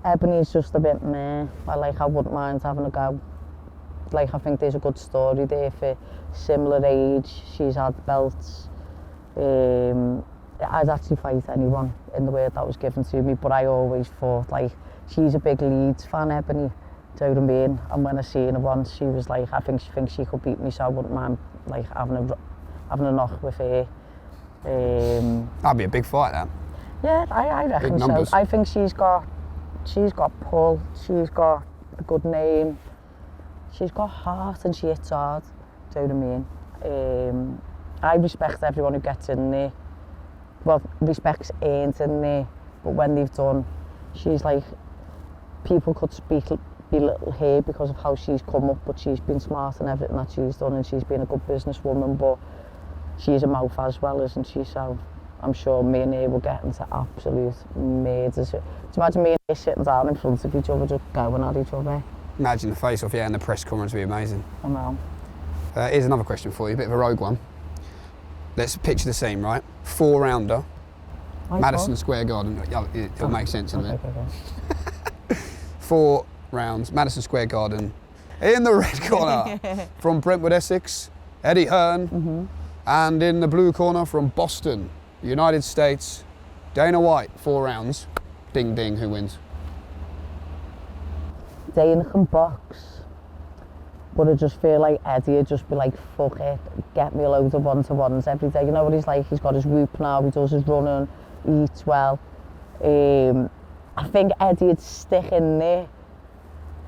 Speaker 4: Ebony's just a bit meh. I wouldn't mind having a go. Like, I think there's a good story there for similar age. She's had belts. I'd actually fight anyone in the world that was given to me, but I always thought, like, she's a big Leeds fan, Ebony. Do you know what I mean? And when I seen her once, she was like, I think she thinks she could beat me, so I wouldn't mind, like, having a knock with her.
Speaker 1: That'd be a big fight, that.
Speaker 4: Yeah, I reckon so. I think she's got pull, she's got a good name, she's got heart, and she hits hard. Do you know what I mean? I respect everyone who gets in there. Well, respect's ain't in there, but when they've done, she's like, people could belittle her because of how she's come up, but she's been smart in everything that she's done, and she's been a good businesswoman, but she's a mouth as well, isn't she? So I'm sure me and her will get into absolute murders. Do you imagine me and her sitting down in front of each other, just going at each other?
Speaker 1: Imagine the face-off, yeah, and the press conference would be amazing.
Speaker 4: I know.
Speaker 1: Here's another question for you, a bit of a rogue one. Let's picture the scene, right? 4-rounder, Madison Square Garden. It'll make sense in a minute.
Speaker 4: Okay.
Speaker 1: 4 rounds, Madison Square Garden. In the red corner, from Brentwood, Essex, Eddie Hearn. And in the blue corner, from Boston, United States, Dana White. 4 rounds. Ding, ding, who wins?
Speaker 4: Dana can box. But I just feel like Eddie would just be like, fuck it, get me a load of one-to-ones every day. You know what he's like? He's got his whoop now, he does his running, he eats well. I think Eddie would stick in there,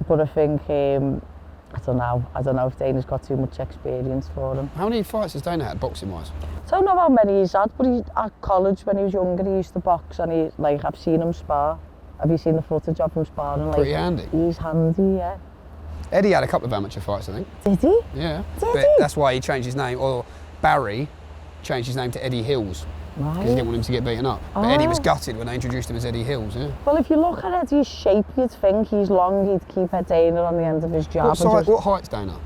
Speaker 4: but I think, I don't know if Dana's got too much experience for him.
Speaker 1: How many fights has Dana had, boxing-wise?
Speaker 4: I don't know how many he's had, but at college when he was younger, he used to box, and I've seen him spar. Have you seen the footage of him sparring?
Speaker 1: Pretty handy.
Speaker 4: He's handy, yeah.
Speaker 1: Eddie had a couple of amateur fights, I think.
Speaker 4: Did he?
Speaker 1: Yeah.
Speaker 4: Did
Speaker 1: but
Speaker 4: he?
Speaker 1: That's why he changed his name, or Barry changed his name to Eddie Hills.
Speaker 4: Right.
Speaker 1: Because he didn't want him to get beaten up. But Eddie was gutted when they introduced him as Eddie Hills, yeah.
Speaker 4: Well, if you look at Eddie's shape, you'd think he's long, he'd keep Dana on the end of his jab.
Speaker 1: What height's Dana?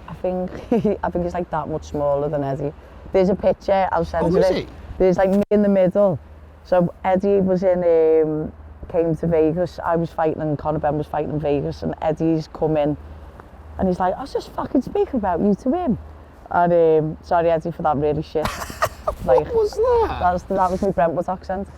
Speaker 4: I think he's like that much smaller than Eddie. There's a picture, I'll send you
Speaker 1: is
Speaker 4: it.
Speaker 1: he?
Speaker 4: There's like me in the middle. So Eddie was came to Vegas, I was fighting and Conor Ben was fighting in Vegas, and Eddie's come in and he's like, I was just fucking speaking about you to him. And sorry Eddie for that really shit.
Speaker 1: What was that?
Speaker 4: That was my Brentwood accent.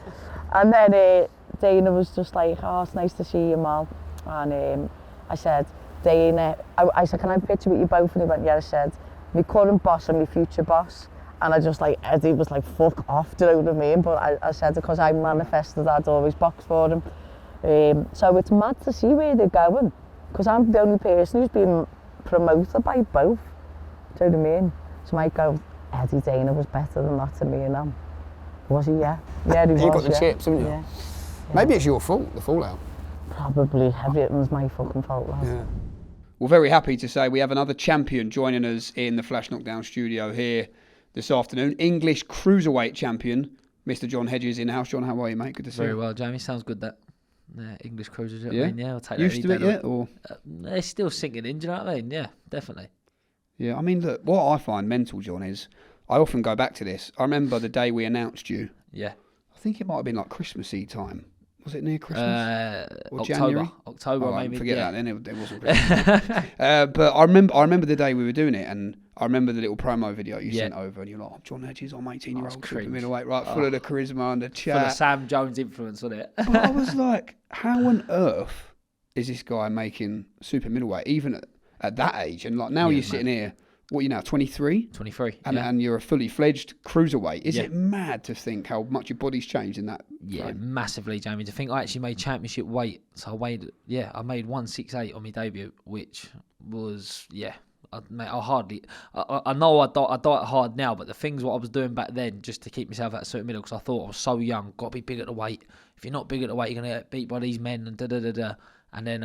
Speaker 4: And then Dana was just like, oh, it's nice to see you, Mal. And I said, Dana, I said, can I picture with you both? And he went, yeah. I said, my current boss and my future boss. And I just like, Eddie was like, fuck off, do you know what I mean? But I said, because I manifested I'd always box for him. So it's mad to see where they're going. Because I'm the only person who's been promoted by both. Do you know what I mean? So I might go, Eddie Dana was better than that to me, you know. Was he? Yeah. Yeah, he was.
Speaker 1: You got the chips, haven't you?
Speaker 4: Yeah.
Speaker 1: Maybe it's your fault, the fallout.
Speaker 4: Probably. Everything's my fucking fault, lad.
Speaker 1: Yeah. We're very happy to say we have another champion joining us in the Flash Knockdown studio here this afternoon. English Cruiserweight Champion, Mr. John Hedges in the house. John, how are you, mate? Good to see you.
Speaker 5: Very well, Jamie. Sounds good, that. English Cruisers,
Speaker 1: Yeah?
Speaker 5: I mean, yeah, I'll take
Speaker 1: Used
Speaker 5: that.
Speaker 1: to it yet? Or?
Speaker 5: They're still sinking in, do you know what I mean? Yeah, definitely.
Speaker 1: Yeah, I mean, look, what I find mental, John, is I often go back to this. I remember the day we announced you.
Speaker 5: Yeah.
Speaker 1: I think it might have been like Christmassy time. Was it near Christmas?
Speaker 5: Or
Speaker 1: January?
Speaker 5: October,
Speaker 1: Oh,
Speaker 5: maybe.
Speaker 1: Forget
Speaker 5: yeah.
Speaker 1: that, then it wasn't Christmas. But I remember the day we were doing it, and I remember the little promo video you sent over, and you're like, oh, John Hedges, I'm 18-year-old super middleweight, right, full of the charisma and the chat.
Speaker 5: Full of Sam Jones influence on it.
Speaker 1: But I was like, how on earth is this guy making super middleweight, even at that age? And like now you're sitting here, what are you now, 23?
Speaker 5: 23.
Speaker 1: And you're a fully fledged cruiserweight. Is it mad to think how much your body's changed in that time?
Speaker 5: Massively, Jamie. To think I actually made championship weight. So I made 168 on my debut, which was, Mate, I know I diet hard now, but the things what I was doing back then just to keep myself at a certain middle, because I thought I was so young, got to be big at the weight. If you're not big at the weight, you're going to get beat by these men and da-da-da-da. And then,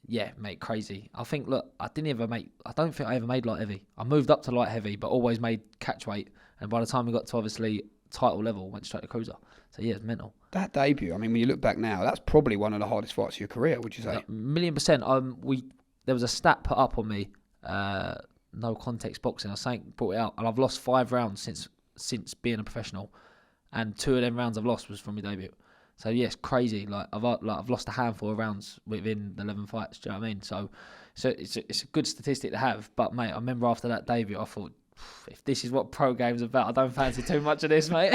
Speaker 5: yeah, mate, crazy. I think, look, I don't think I ever made light heavy. I moved up to light heavy, but always made catch weight. And by the time we got to, obviously, title level, went straight to cruiser. So, yeah, it's mental.
Speaker 1: That debut, I mean, when you look back now, that's probably one of the hardest fights of your career, would you say?
Speaker 5: 1,000,000%. There was a stat put up on me, no context boxing. I brought it out, and I've lost 5 rounds since being a professional, and 2 of them rounds I've lost was from my debut. So yes, crazy. I've lost a handful of rounds within the 11 fights. Do you know what I mean? So it's a good statistic to have. But mate, I remember after that debut, I thought, if this is what pro game's about, I don't fancy too much of this, mate.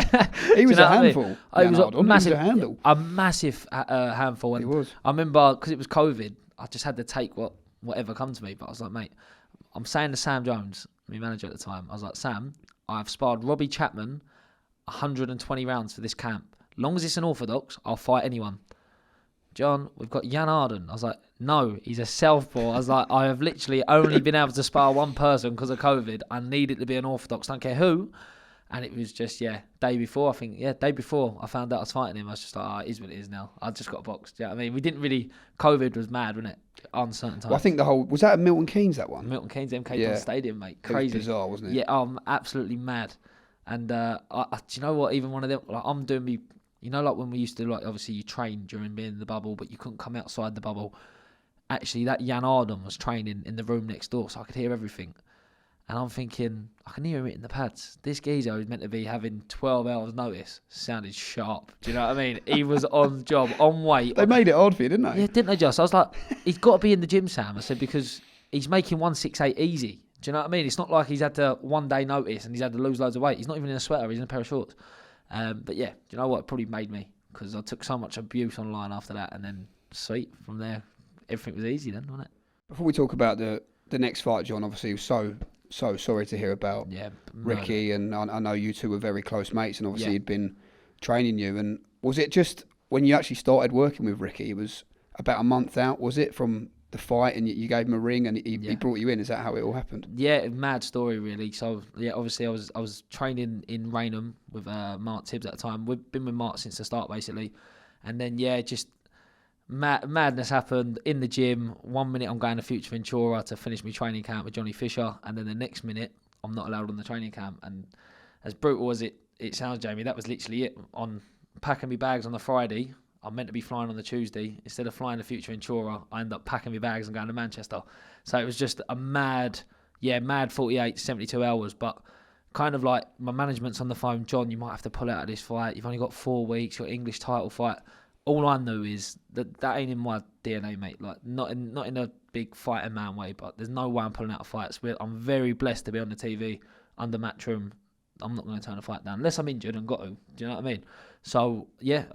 Speaker 1: He was a handful.
Speaker 5: He was a massive
Speaker 1: handle.
Speaker 5: A massive handful. And
Speaker 1: he was.
Speaker 5: I remember because it was COVID, I just had to take whatever come to me. But I was like, mate, I'm saying to Sam Jones, my manager at the time, I was like, Sam, I've sparred Robbie Chapman 120 rounds for this camp. Long as it's an orthodox, I'll fight anyone. John, we've got Jan Arden. I was like, no, he's a southpaw. I was like, I have literally only been able to spar one person because of COVID. I need it to be an orthodox, don't care who. And it was just, day before I found out I was fighting him, I was just like, it is what it is now. I just got boxed. Yeah, I mean, we didn't really, COVID was mad, wasn't it? Uncertain times.
Speaker 1: Well, I think was that at Milton Keynes, that one?
Speaker 5: Milton Keynes, MK Dons Stadium, mate. Crazy.
Speaker 1: It was bizarre, wasn't it?
Speaker 5: Yeah, absolutely mad. And do you know what? Even one of them, I'm doing me. You know, like when we used to, obviously you trained during being in the bubble, but you couldn't come outside the bubble. Actually, that Jan Arden was training in the room next door, so I could hear everything. And I'm thinking, I can hear him hitting the pads. This geezer who's meant to be having 12 hours notice sounded sharp. Do you know what I mean? He was on job, on weight.
Speaker 1: They made it odd for you, didn't they?
Speaker 5: Yeah, didn't they just? I was like, he's got to be in the gym, Sam. I said, because he's making 168 easy. Do you know what I mean? It's not like he's had to 1 day notice and he's had to lose loads of weight. He's not even in a sweater. He's in a pair of shorts. But yeah, do you know what? It probably made me, because I took so much abuse online after that, and then sweet from there, everything was easy then, wasn't it?
Speaker 1: Before we talk about the next fight, John, obviously he was so sorry to hear about Ricky, and I know you two were very close mates, and obviously he'd been training you. And was it just when you actually started working with Ricky? It was about a month out, was it, from the fight, and you gave him a ring, and he brought you in? Is that how it all happened?
Speaker 5: Yeah, mad story really. So yeah, obviously I was training in Raynham with Mark Tibbs at the time. We've been with Mark since the start basically, and then just madness happened in the gym. 1 minute I'm going to Future Ventura to finish my training camp with Johnny Fisher, and then the next minute I'm not allowed on the training camp. And as brutal as it sounds, Jamie, that was literally it. On packing my bags on the Friday, I'm meant to be flying on the Tuesday. Instead of flying to Future Ventura, I end up packing my bags and going to Manchester. So it was just a mad 48, 72 hours. But kind of like my management's on the phone, John, you might have to pull out of this fight. You've only got 4 weeks, your English title fight. All I knew is that ain't in my DNA, mate. Like not in a big fighting man way, but there's no way I'm pulling out of fights. I'm very blessed to be on the TV under Matchroom. I'm not going to turn a fight down unless I'm injured and got to. Do you know what I mean? So yeah,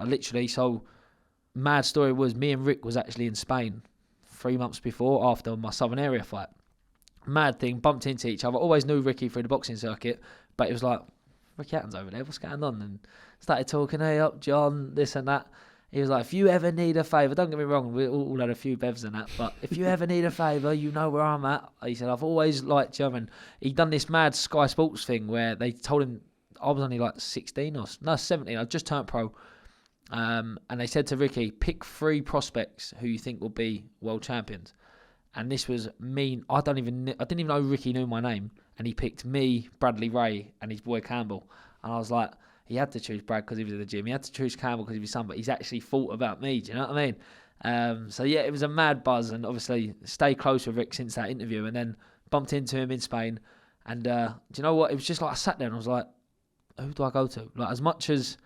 Speaker 5: mad story was me and Rick was actually in Spain 3 months before, after my Southern Area fight. Mad thing, bumped into each other. Always knew Ricky through the boxing circuit, but it was like, Ricky Hatton's over there, what's going on? And started talking, hey up John, this and that. He was like, if you ever need a favour, don't get me wrong, we all had a few bevs and that, but if you ever need a favour, you know where I'm at. He said, I've always liked you. And he'd done this mad Sky Sports thing where they told him, I was only like 17, I just turned pro. And they said to Ricky, pick 3 prospects who you think will be world champions. And this was me. I didn't even know Ricky knew my name. And he picked me, Bradley Ray, and his boy Campbell. And I was like, he had to choose Brad because he was at the gym. He had to choose Campbell because he was his son, but he's actually thought about me. Do you know what I mean? So yeah, it was a mad buzz, and obviously stayed close with Rick since that interview, and then bumped into him in Spain. And do you know what? It was just like I sat there and I was like, who do I go to? Like, as much as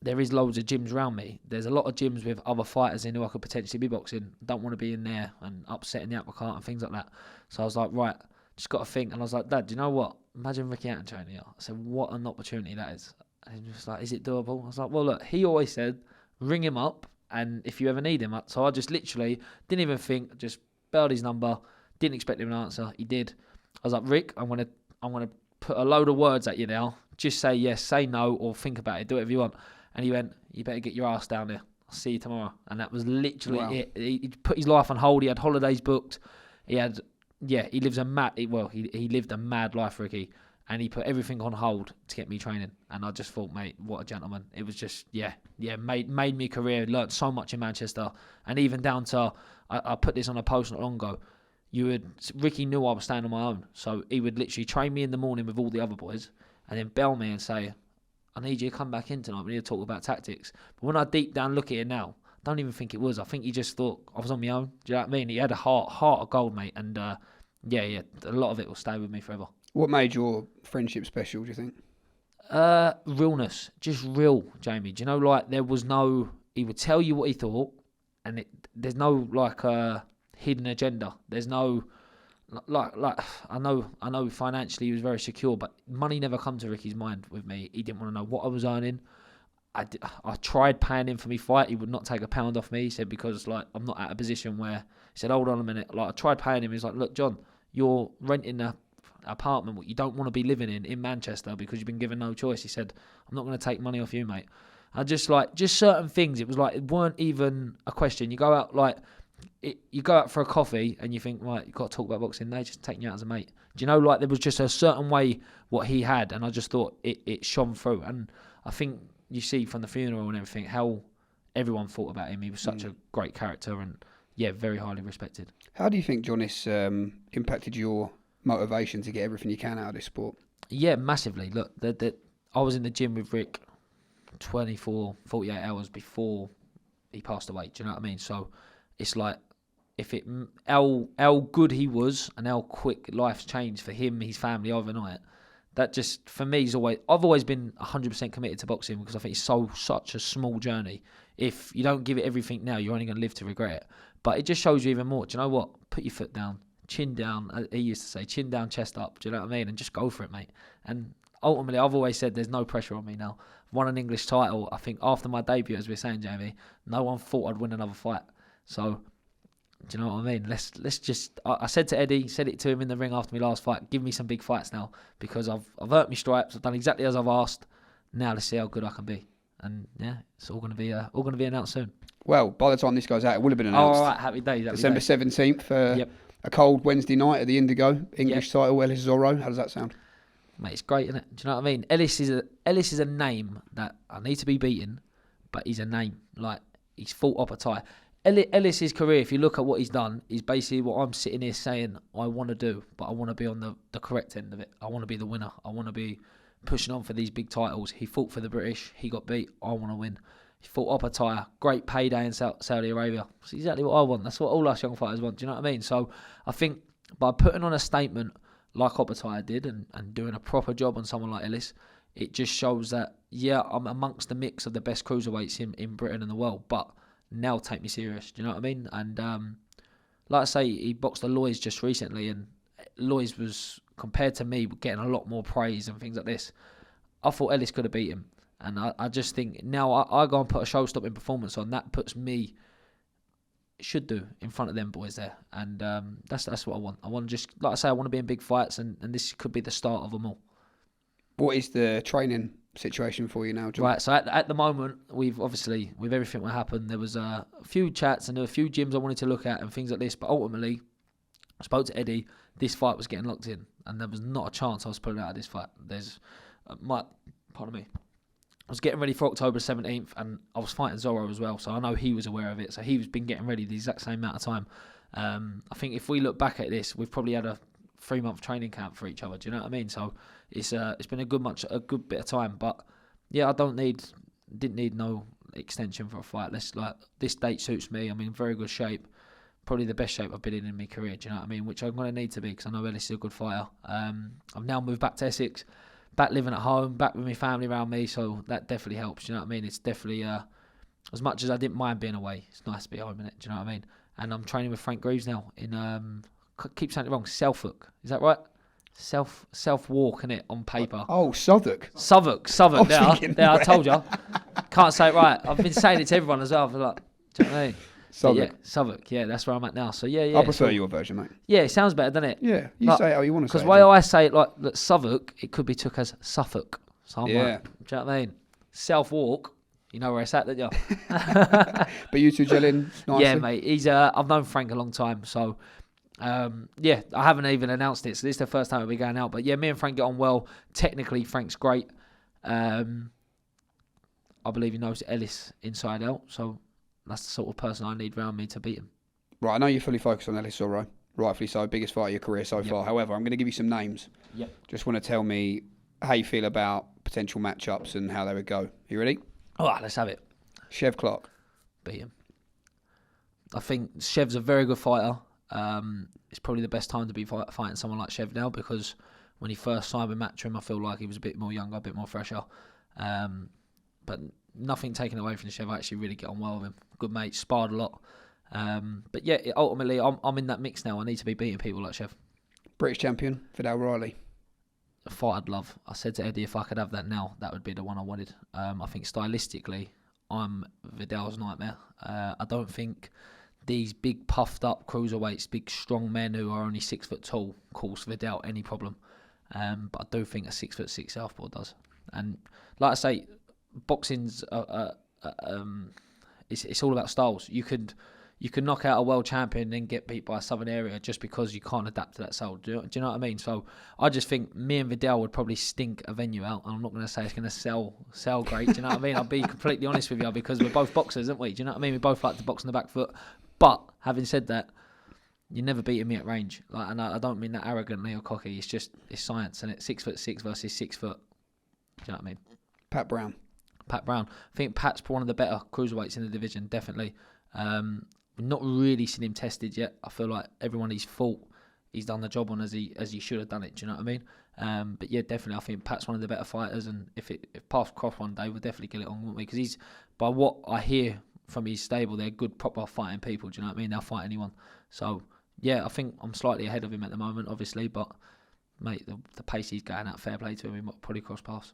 Speaker 5: there is loads of gyms around me, there's a lot of gyms with other fighters in who I could potentially be boxing. Don't want to be in there and upsetting the apple cart and things like that. So I was like, right, just got to think. And I was like, Dad, do you know what? Imagine Ricky Hatton training here. I said, what an opportunity that is. And he was like, is it doable? I was like, well, look, he always said, ring him up, and if you ever need him. So I just literally didn't even think, just belled his number, didn't expect him to answer. He did. I was like, Rick, I'm gonna put a load of words at you now. Just say yes, say no, or think about it. Do whatever you want. And he went, you better get your ass down there. I'll see you tomorrow. And that was literally it. He put his life on hold. He had holidays booked. He had he lives a mad. He lived a mad life, Ricky, and he put everything on hold to get me training. And I just thought, mate, what a gentleman. It was just made me a career. Learned so much in Manchester, and even down to I put this on a post not long ago. Ricky knew I was staying on my own, so he would literally train me in the morning with all the other boys, and then bell me and say, I need you to come back in tonight. We need to talk about tactics. But when I deep down look at it now, I don't even think it was. I think he just thought I was on my own. Do you know what I mean? He had a heart of gold, mate. And a lot of it will stay with me forever.
Speaker 1: What made your friendship special, do you think?
Speaker 5: Realness. Just real, Jamie. Do you know, like, there was no... He would tell you what he thought, and there's no, like, hidden agenda. There's no... Like I know financially he was very secure, but money never come to Ricky's mind with me. He didn't want to know what I was earning. I tried paying him for me fight. He would not take a pound off me. He said, because like I'm not at a position where... He said, hold on a minute. Like I tried paying him. He's like, look, John, you're renting an apartment what you don't want to be living in Manchester because you've been given no choice. He said, I'm not going to take money off you, mate. I just certain things. It was like, it weren't even a question. You go out you go out for a coffee and you think, right, you've got to talk about boxing. They just taking you out as a mate. Do you know, like there was just a certain way what he had, and I just thought it shone through. And I think you see from the funeral and everything how everyone thought about him. He was such a great character and, very highly respected.
Speaker 1: How do you think Jonas impacted your motivation to get everything you can out of this sport? Yeah,
Speaker 5: massively. Look, I was in the gym with Rick 24, 48 hours before he passed away. Do you know what I mean? So it's like, how good he was and how quick life's changed for him, his family overnight. That just, for me, I've always been 100% committed to boxing because I think it's such a small journey. If you don't give it everything now, you're only going to live to regret it. But it just shows you even more. Do you know what? Put your foot down, chin down. He used to say, chin down, chest up. Do you know what I mean? And just go for it, mate. And ultimately, I've always said there's no pressure on me now. I've won an English title. I think after my debut, as we we're saying, Jamie, no one thought I'd win another fight. So, do you know what I mean? Let's just... I said to Eddie, said it to him in the ring after my last fight, give me some big fights now because I've earned my stripes. I've done exactly as I've asked. Now let's see how good I can be. And it's all going to be announced soon.
Speaker 1: Well, by the time this goes out, it will have been announced.
Speaker 5: All right, happy days.
Speaker 1: December 17th, a cold Wednesday night at the Indigo, English title, Ellis Zorro. How does that sound?
Speaker 5: Mate, it's great, isn't it? Do you know what I mean? Ellis is a name that I need to be beaten, but he's a name. Like, he's fought up a tie. Ellis's career, if you look at what he's done, is basically what I'm sitting here saying I want to do, but I want to be on the correct end of it. I want to be the winner. I want to be pushing on for these big titles. He fought for the British. He got beat. I want to win. He fought up a tire. Great payday in Saudi Arabia. That's exactly what I want. That's what all us young fighters want. Do you know what I mean? So I think by putting on a statement like Opataya did and doing a proper job on someone like Ellis, it just shows that, I'm amongst the mix of the best cruiserweights in Britain and the world, but now take me serious. Do you know what I mean? And like I say, he boxed the Loys just recently, and Loys was, compared to me, getting a lot more praise and things like this. I thought Ellis could have beat him. And I just think now I go and put a show-stopping performance on, that puts me, should do, in front of them boys there. And that's what I want. I want to just, like I say, I want to be in big fights, and this could be the start of them all.
Speaker 1: What is the training situation for you now, John?
Speaker 5: Right, so at the moment, we've obviously, with everything that happened, there was a few chats and there were a few gyms I wanted to look at and things like this, but ultimately, I spoke to Eddie, this fight was getting locked in, and there was not a chance I was pulling out of this fight. Pardon me. I was getting ready for October 17th, and I was fighting Zorro as well, so I know he was aware of it, so he's been getting ready the exact same amount of time. I think if we look back at this, we've probably had a 3-month training camp for each other, do you know what I mean? So it's been a good bit of time, but I didn't need no extension for a fight. This date suits me. I'm in very good shape, probably the best shape I've been in my career, do you know what I mean? Which I'm going to need to be because I know Ellis is a good fighter. I've now moved back to Essex, back living at home, back with my family around me, so that definitely helps, do you know what I mean? It's definitely, as much as I didn't mind being away, it's nice to be home, innit? Do you know what I mean? And I'm training with Frank Greaves now in, keep saying it wrong, Southwark, is that right? Self-walk, innit, on paper.
Speaker 1: Oh, Southwark.
Speaker 5: Southwark, there, I told you. Can't say it right. I've been saying it to everyone as well. Like, do you know what I mean?
Speaker 1: Southwark.
Speaker 5: Southwark, that's where I'm at now. So,
Speaker 1: I prefer your version, mate.
Speaker 5: Yeah, it sounds better, doesn't it?
Speaker 1: Yeah, you say it how you want to say it.
Speaker 5: Because the way I say it, like Southwark, it could be took as Suffolk. So I'm like, do you know what I mean? Self-walk, you know where it's at, don't you?
Speaker 1: But you two gelling nicely?
Speaker 5: Yeah, mate. I've known Frank a long time, so Yeah, I haven't even announced it, so this is the first time we'll be going out. But yeah, me and Frank get on well. Technically, Frank's great. I believe he knows Ellis inside out, so that's the sort of person I need around me to beat him.
Speaker 1: Right, I know you're fully focused on Ellis Zorro, rightfully so, biggest fight of your career so far. However, I'm going to give you some names.
Speaker 5: Yep.
Speaker 1: Just want to tell me how you feel about potential matchups and how they would go. You ready?
Speaker 5: All right, let's have it.
Speaker 1: Chev Clark.
Speaker 5: Beat him. I think Chev's a very good fighter. It's probably the best time to be fighting someone like Chev now, because when he first signed with Matchroom, I feel like he was a bit more younger, a bit more fresher. But nothing taken away from Chev. I actually really get on well with him. Good mate, sparred a lot. But yeah, ultimately, I'm in that mix now. I need to be beating people like Chev.
Speaker 1: British champion, Vidal Riley.
Speaker 5: A fight I'd love. I said to Eddie, if I could have that now, that would be the one I wanted. I think stylistically, I'm Vidal's nightmare. I don't think these big puffed up cruiserweights, big strong men who are only 6 foot tall, cause Vidal any problem. But I do think a 6'6" southpaw does. And like I say, boxing's it's all about styles. You could knock out a world champion and then get beat by a southern area just because you can't adapt to that style. Do you know what I mean? So I just think me and Vidal would probably stink a venue out. And I'm not going to say it's going to sell great. Do you know what I mean? I'll be completely honest with you, because we're both boxers, aren't we? Do you know what I mean? We both like to box on the back foot. But having said that, you're never beating me at range. Like, and I don't mean that arrogantly or cocky. It's science, and it's 6'6" versus 6 foot. Do you know what I mean?
Speaker 1: Pat Brown.
Speaker 5: I think Pat's one of the better cruiserweights in the division, definitely. Not really seen him tested yet. I feel like everyone he's fought, he's done the job on as he should have done it. Do you know what I mean? But yeah, definitely, I think Pat's one of the better fighters, and if paths cross one day, we'll definitely get it on, won't we? Because he's, by what I hear from his stable, they're good, proper fighting people. Do you know what I mean? They'll fight anyone. So yeah, I think I'm slightly ahead of him at the moment, obviously, but mate, the pace he's going at, fair play to him. We might probably cross paths.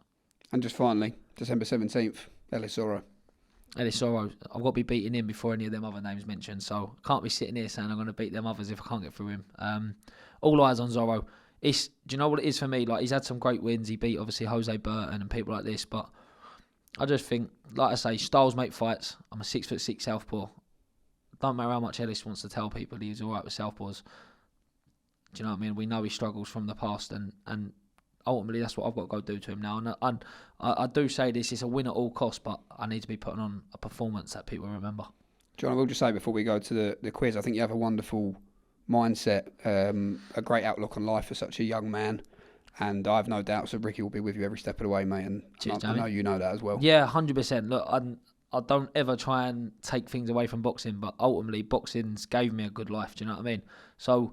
Speaker 5: And
Speaker 1: just finally, December 17th, Ellis Zorro.
Speaker 5: Ellis Zorro, I've got to be beating him before any of them other names mentioned, so I can't be sitting here saying I'm going to beat them others if I can't get through him. All eyes on Zorro. Do you know what it is for me? Like, he's had some great wins. He beat, obviously, Jose Burton and people like this, but I just think, like I say, styles make fights. I'm a 6'6" southpaw. Don't matter how much Ellis wants to tell people he's all right with southpaws. Do you know what I mean? We know he struggles from the past, and ultimately that's what I've got to go do to him now. And I do say this, it's a win at all costs, but I need to be putting on a performance that people remember.
Speaker 1: John, I will just say before we go to the quiz, I think you have a wonderful mindset, a great outlook on life for such a young man. And I have no doubts that Ricky will be with you every step of the way, mate. And
Speaker 5: cheers,
Speaker 1: I know you know that as well.
Speaker 5: Yeah, 100%. Look, I don't ever try and take things away from boxing, but ultimately boxing's gave me a good life. Do you know what I mean? So,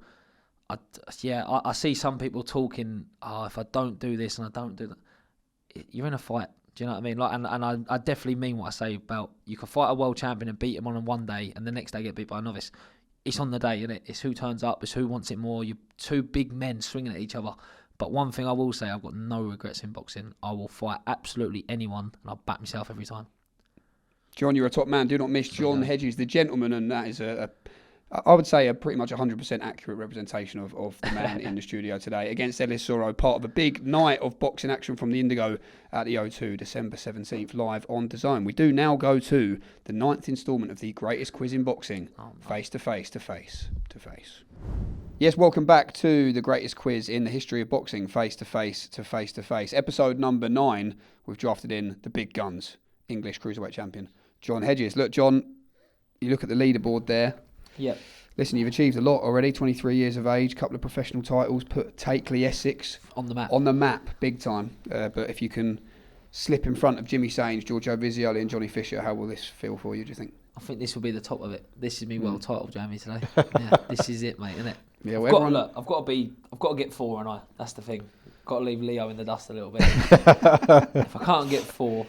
Speaker 5: I see some people talking, if I don't do this and I don't do that, you're in a fight. Do you know what I mean? Like, and I definitely mean what I say about you can fight a world champion and beat him on one day, and the next day get beat by a novice. It's on the day, isn't it? It's who turns up. It's who wants it more. You're two big men swinging at each other. But one thing I will say, I've got no regrets in boxing. I will fight absolutely anyone, and I'll back myself every time.
Speaker 1: John, you're a top man. Do not miss John Hedges, the gentleman, and that is I would say a pretty much 100% accurate representation of the man in the studio today against Ellis Zorro, part of a big night of boxing action from the Indigo at the O2, December 17th, live on DAZN. We do now go to the 9th instalment of the greatest quiz in boxing, face to face to face to face. Yes, welcome back to the greatest quiz in the history of boxing, face to face to face to face. Episode number 9, we've drafted in the big guns, English Cruiserweight Champion John Hedges. Look, John, you look at the leaderboard there.
Speaker 5: Yeah.
Speaker 1: Listen, you've achieved a lot already. 23 years of age, couple of professional titles, put Takeley, Essex
Speaker 5: on the map.
Speaker 1: On the map, big time. But if you can slip in front of Jimmy Sainz, Giorgio Vizioli, and Johnny Fisher, how will this feel for you? Do you think?
Speaker 5: I think this will be the top of it. This is me world title, Jamie, today. Yeah, this is it, mate, isn't it?
Speaker 1: Yeah,
Speaker 5: I've got to get 4, and that's the thing. Got to leave Leo in the dust a little bit. If I can't get 4.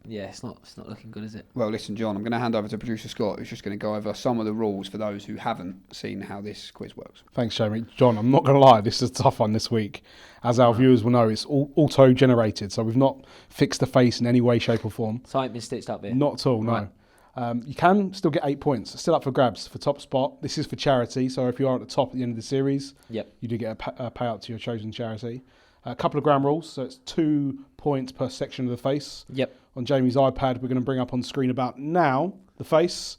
Speaker 5: Yeah, it's not looking good, is it? Well,
Speaker 1: listen, John, I'm going to hand over to producer Scott, who's just going to go over some of the rules for those who haven't seen how this quiz works.
Speaker 6: Thanks, Jamie. John, I'm not going to lie, this is a tough one this week. As our viewers will know, it's auto-generated, so we've not fixed the face in any way, shape or form.
Speaker 5: So I ain't been stitched up here?
Speaker 6: Not at all, no. Right. You can still get 8 points. It's still up for grabs for top spot. This is for charity, so if you are at the top at the end of the series, you do get a payout to your chosen charity. A couple of ground rules, so it's 2 points per section of the face.
Speaker 5: Yep.
Speaker 6: On Jamie's iPad, we're going to bring up on screen about now the face.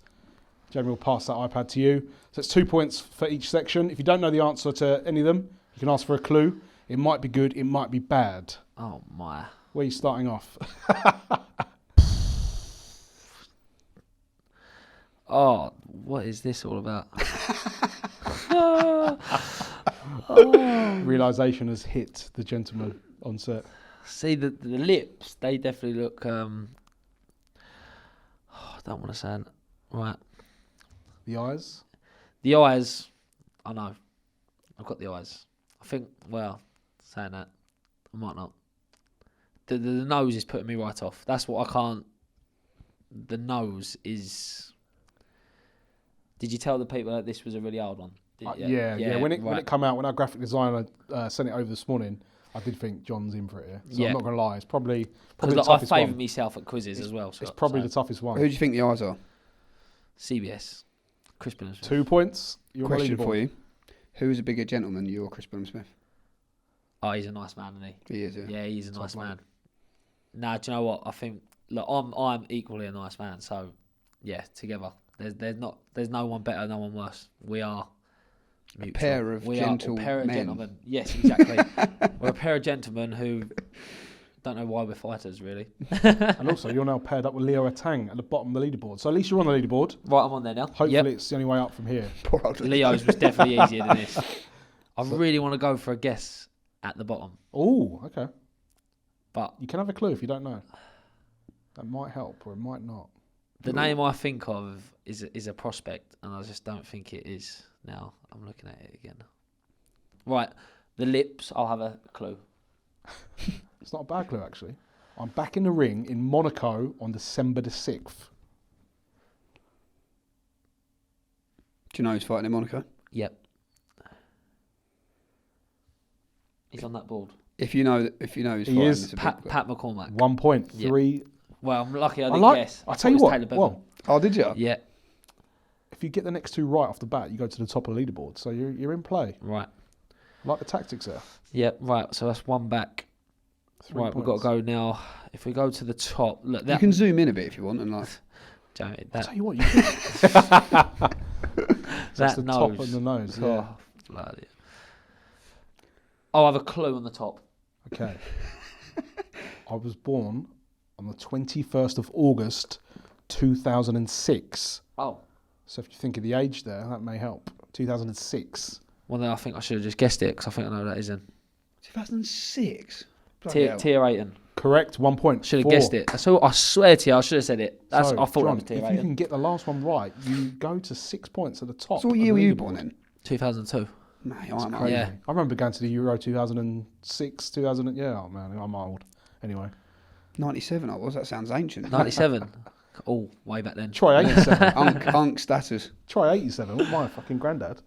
Speaker 6: Jamie will pass that iPad to you. So it's 2 points for each section. If you don't know the answer to any of them, you can ask for a clue. It might be good, it might be bad.
Speaker 5: Oh my.
Speaker 6: Where are you starting off?
Speaker 5: Oh, what is this all about?
Speaker 6: Realisation has hit the gentleman on set.
Speaker 5: See, the lips, they definitely look... I don't want to say it. Right.
Speaker 6: The eyes?
Speaker 5: The eyes, I know. I've got the eyes. I think, well, saying that, I might not. The nose is putting me right off. That's what I can't... The nose is... Did you tell the people that this was a really old one?
Speaker 6: Yeah. When it came out, when our graphic designer sent it over this morning, I did think John's in for it. Yeah. So I'm not going to lie, it's probably the toughest
Speaker 5: I favour
Speaker 6: one.
Speaker 5: myself at quizzes as well.
Speaker 6: It's probably the toughest one.
Speaker 1: Who do you think the eyes are?
Speaker 5: CBS. Chris Billings.
Speaker 6: 2 points.
Speaker 1: Question for you. Who is a bigger gentleman, you or Chris Billings-Smith?
Speaker 5: Oh, he's a nice man, isn't he?
Speaker 1: He is, yeah.
Speaker 5: Yeah, he's a nice man. Nah, do you know what? I think, look, I'm equally a nice man, so yeah, together. There's no one better, no one worse. We are mutual.
Speaker 1: A pair of gentlemen.
Speaker 5: Gentlemen. Yes, exactly. We're a pair of gentlemen who don't know why we're fighters, really.
Speaker 6: And also, you're now paired up with Leo Atang at the bottom of the leaderboard. So at least you're on the leaderboard.
Speaker 5: Right, I'm on there now.
Speaker 6: Hopefully it's the only way up from here.
Speaker 1: Poor old
Speaker 5: Leo's was definitely easier than this. I really want to go for a guess at the bottom.
Speaker 6: Oh, okay.
Speaker 5: But
Speaker 6: you can have a clue if you don't know. That might help or it might not.
Speaker 5: The name I think of is a prospect, and I just don't think it is. Now I'm looking at it again. Right, the lips. I'll have a clue.
Speaker 6: It's not a bad clue, actually. I'm back in the ring in Monaco on December the 6th.
Speaker 1: Do you know who's fighting in Monaco?
Speaker 5: Yep. He's on that board.
Speaker 1: If you know who's fighting,
Speaker 6: is
Speaker 1: it's a
Speaker 5: Pat
Speaker 1: big...
Speaker 5: McCormack.
Speaker 6: 1 point.
Speaker 5: Yep.
Speaker 6: 3.
Speaker 5: Well, I'm lucky I didn't guess.
Speaker 6: I'll tell you what.
Speaker 5: Taylor Bevan.
Speaker 6: Well,
Speaker 1: Oh, did you?
Speaker 5: Yeah.
Speaker 6: if you get the next two right off the bat, you go to the top of the leaderboard. So you're in play.
Speaker 5: Right.
Speaker 6: I like the tactics there.
Speaker 5: Yeah, right. So that's one back.
Speaker 6: 3
Speaker 5: Right,
Speaker 6: points.
Speaker 5: we've got to go now. If we go to the top, look, that,
Speaker 1: You can zoom in a bit if you want and like.
Speaker 5: damn it,
Speaker 6: I'll
Speaker 5: that,
Speaker 6: tell you what.
Speaker 5: that
Speaker 6: the
Speaker 5: nose.
Speaker 6: top of the nose. Yeah.
Speaker 5: Oh, bloody. I'll have a clue on the top.
Speaker 6: Okay. I was born on the 21st of August, 2006.
Speaker 5: Oh.
Speaker 6: So if you think of the age there, that may help. 2006.
Speaker 5: Well, then I think I should have just guessed it because I think I know what that is in.
Speaker 1: 2006.
Speaker 5: Tier 8.
Speaker 6: Correct. 1 point.
Speaker 5: Should have guessed it. So I swear to you, I should have said it. That's,
Speaker 6: So,
Speaker 5: I thought
Speaker 6: John,
Speaker 5: that was tier
Speaker 6: if
Speaker 5: 8.
Speaker 6: you can get the last one right, you go to 6 points at the top.
Speaker 1: So what
Speaker 6: of
Speaker 1: year
Speaker 6: the
Speaker 1: were you
Speaker 6: leaderboard.
Speaker 1: born in?
Speaker 5: 2002.
Speaker 1: Mate,
Speaker 6: It's
Speaker 1: I'm
Speaker 6: crazy.
Speaker 5: Yeah.
Speaker 6: I remember going to the Euro 2006, 2000. Yeah, oh man, I'm old. Anyway,
Speaker 1: 97 I was. That sounds ancient.
Speaker 5: 97. Oh, way back then.
Speaker 6: try 87.
Speaker 1: Unk status.
Speaker 6: Try 87. What my fucking granddad?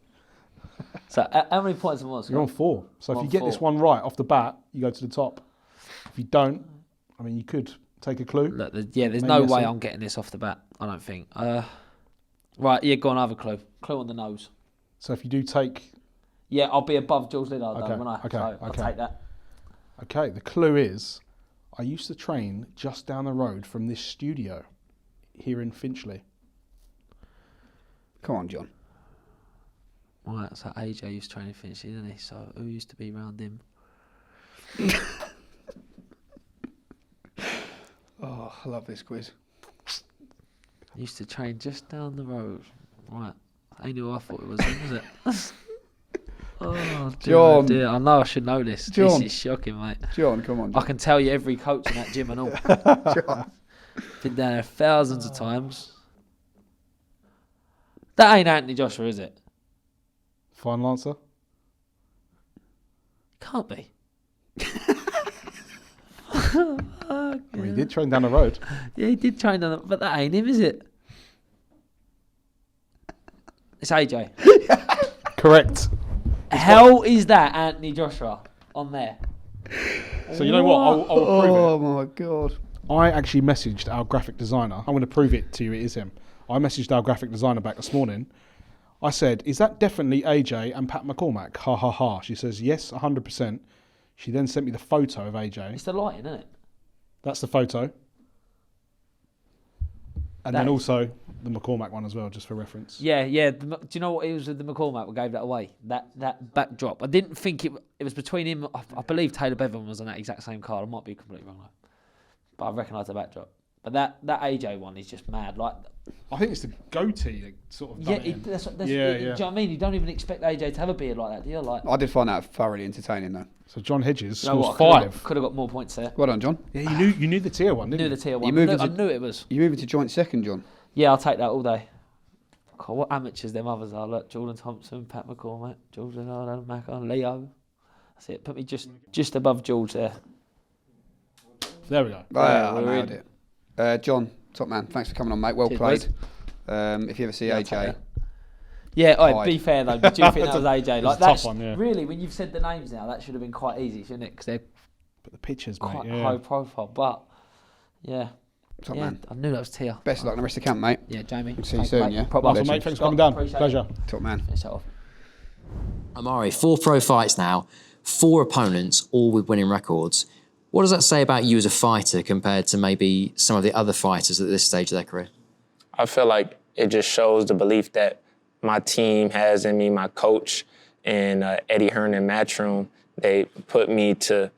Speaker 5: So how many points am I on?
Speaker 6: You're on 4. So
Speaker 5: I'm
Speaker 6: if
Speaker 5: on
Speaker 6: you get
Speaker 5: 4.
Speaker 6: this one right off the bat, you go to the top. If you don't, I mean, you could take a clue.
Speaker 5: Look, there's
Speaker 6: Maybe
Speaker 5: no
Speaker 6: I
Speaker 5: way
Speaker 6: see.
Speaker 5: I'm getting this off the bat. I don't think. Right, yeah, go on. I have a clue. Clue on the nose.
Speaker 6: So if you do take,
Speaker 5: Yeah, I'll be above Jules Lillard,
Speaker 6: Okay,
Speaker 5: though, won't I?
Speaker 6: okay,
Speaker 5: So I'll
Speaker 6: okay.
Speaker 5: take that.
Speaker 6: okay, the clue is, I used to train just down the road from this studio here in Finchley.
Speaker 1: Come on, John.
Speaker 5: Right, so AJ used to train in Finchley, didn't he? So who used to be around him?
Speaker 1: Oh, I love this quiz.
Speaker 5: Used to train just down the road. Right. Ain't who I thought it was, was it? Oh, dear,
Speaker 1: John.
Speaker 5: dear. I know I should know this.
Speaker 1: John.
Speaker 5: This is shocking, mate.
Speaker 1: John, come on.
Speaker 5: I
Speaker 1: John.
Speaker 5: can tell you every coach in that gym and all.
Speaker 1: John.
Speaker 5: Been down there thousands of times. That ain't Anthony Joshua, is it?
Speaker 6: Final answer?
Speaker 5: Can't be.
Speaker 6: Well, you did train down the road.
Speaker 5: Yeah, he did train on it, but that ain't him, is it? It's AJ.
Speaker 6: Correct.
Speaker 5: How is that Anthony Joshua on there?
Speaker 6: So you know what? I'll prove
Speaker 1: Oh my god.
Speaker 6: it. I actually messaged our graphic designer. I'm going to prove it to you. It is him. I messaged our graphic designer back this morning. I said, "Is that definitely AJ and Pat McCormack?" Ha ha ha. She says, "Yes, 100%." She then sent me the photo of AJ.
Speaker 5: It's the lighting, isn't it?
Speaker 6: That's the photo. And then also the McCormack one as well, just for reference.
Speaker 5: Yeah. Do you know what it was with the McCormack that gave that away? That backdrop. I didn't think it was between him. I believe Taylor Bevan was on that exact same card. I might be completely wrong, but I recognise the backdrop. But that AJ one is just mad. Like,
Speaker 6: I think it's the goatee that sort of done it.
Speaker 5: That's
Speaker 6: yeah.
Speaker 5: Do you know what I mean? You don't even expect AJ to have a beard like that, do you? Like,
Speaker 1: I did find that thoroughly entertaining, though.
Speaker 6: So John Hedges
Speaker 5: you know
Speaker 6: scores
Speaker 5: what?
Speaker 6: 5.
Speaker 5: Could have got more points there.
Speaker 1: Well done, John.
Speaker 6: Yeah, you knew the tier one, didn't you?
Speaker 5: Knew the tier one. I knew it was.
Speaker 1: You moving to joint second, John?
Speaker 5: Yeah, I'll take that all day. God, what amateurs them others are. Look, Jordan Thompson, Pat McCormack, Jordan Arnold, Macon, Leo. That's it. Put me just above George there.
Speaker 6: There we go.
Speaker 1: I nailed it. John, top man, thanks for coming on, mate. Well
Speaker 5: Cheers,
Speaker 1: played. If you ever see AJ...
Speaker 5: Yeah, be fair though. But do you think that was AJ? Like, that's
Speaker 6: tough one, yeah.
Speaker 5: Really, when you've said the names now, that should have been quite easy, shouldn't it? Because they're
Speaker 6: But the pictures,
Speaker 5: quite
Speaker 6: mate,
Speaker 5: high profile. But yeah,
Speaker 1: Top man.
Speaker 5: I knew that was Tia.
Speaker 1: Best of luck in the rest of the camp, mate.
Speaker 5: Yeah, Jamie.
Speaker 1: See you soon, yeah?
Speaker 5: Proper.
Speaker 6: Awesome, mate. Thanks for coming down. Pleasure.
Speaker 1: Top man.
Speaker 5: Finish that off.
Speaker 7: Omari, 4 pro fights now, 4 opponents, all with winning records. What does that say about you as a fighter compared to maybe some of the other fighters at this stage of their career?
Speaker 8: I feel like it just shows the belief that my team has in me, my coach and Eddie Hearn and Matchroom. They put me to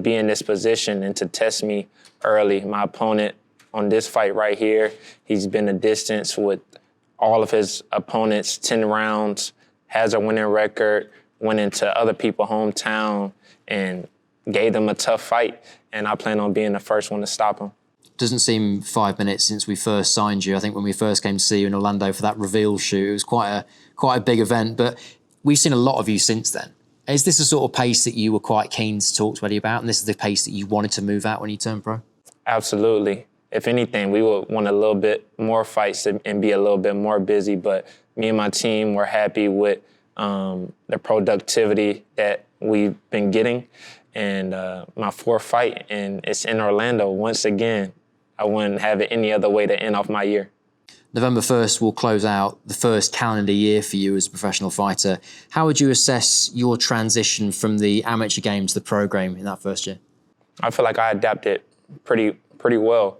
Speaker 8: be in this position and to test me early. My opponent on this fight right here, he's been a distance with all of his opponents, 10 rounds, has a winning record, went into other people's hometown and gave them a tough fight. And I plan on being the first one to stop him.
Speaker 7: Doesn't seem 5 minutes since we first signed you. I think when we first came to see you in Orlando for that reveal shoot, it was quite a big event, but we've seen a lot of you since then. Is this a sort of pace that you were quite keen to talk to Eddie about, and this is the pace that you wanted to move at when you turned pro?
Speaker 8: Absolutely. If anything, we would want a little bit more fights and be a little bit more busy, but me and my team were happy with the productivity that we've been getting. And my 4th fight, and it's in Orlando once again. I wouldn't have it any other way to end off my year.
Speaker 7: November 1st will close out the first calendar year for you as a professional fighter. How would you assess your transition from the amateur game to the pro game in that first year?
Speaker 8: I feel like I adapted pretty well.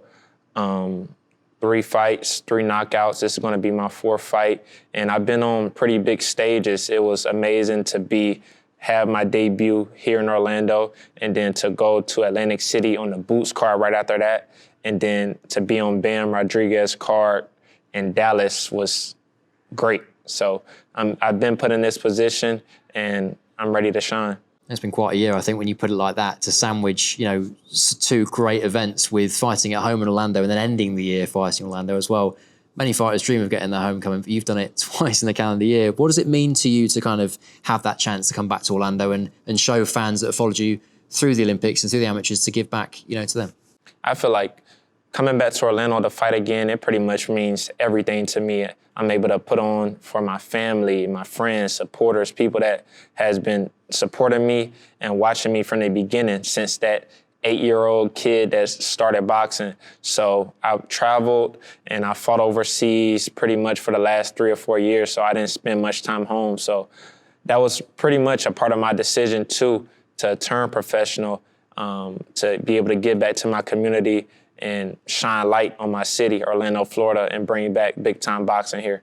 Speaker 8: 3 fights, 3 knockouts. This is going to be my 4th fight. And I've been on pretty big stages. It was amazing to have my debut here in Orlando, and then to go to Atlantic City on the Boots card right after that, and then to be on Bam Rodriguez card in Dallas was great. So I've been put in this position, and I'm ready to shine.
Speaker 7: It's been quite a year, I think, when you put it like that, to sandwich, 2 great events with fighting at home in Orlando and then ending the year fighting Orlando as well. Many fighters dream of getting their homecoming, but you've done it twice in the calendar year. What does it mean to you to kind of have that chance to come back to Orlando and show fans that have followed you through the Olympics and through the amateurs to give back, to them?
Speaker 8: I feel like coming back to Orlando to fight again, it pretty much means everything to me. I'm able to put on for my family, my friends, supporters, people that has been supporting me and watching me from the beginning since that 8-year-old kid that started boxing. So I've traveled and I fought overseas pretty much for the last 3 or 4 years, so I didn't spend much time home. So that was pretty much a part of my decision too, to turn professional, to be able to give back to my community and shine light on my city, Orlando, Florida, and bring back big-time boxing here.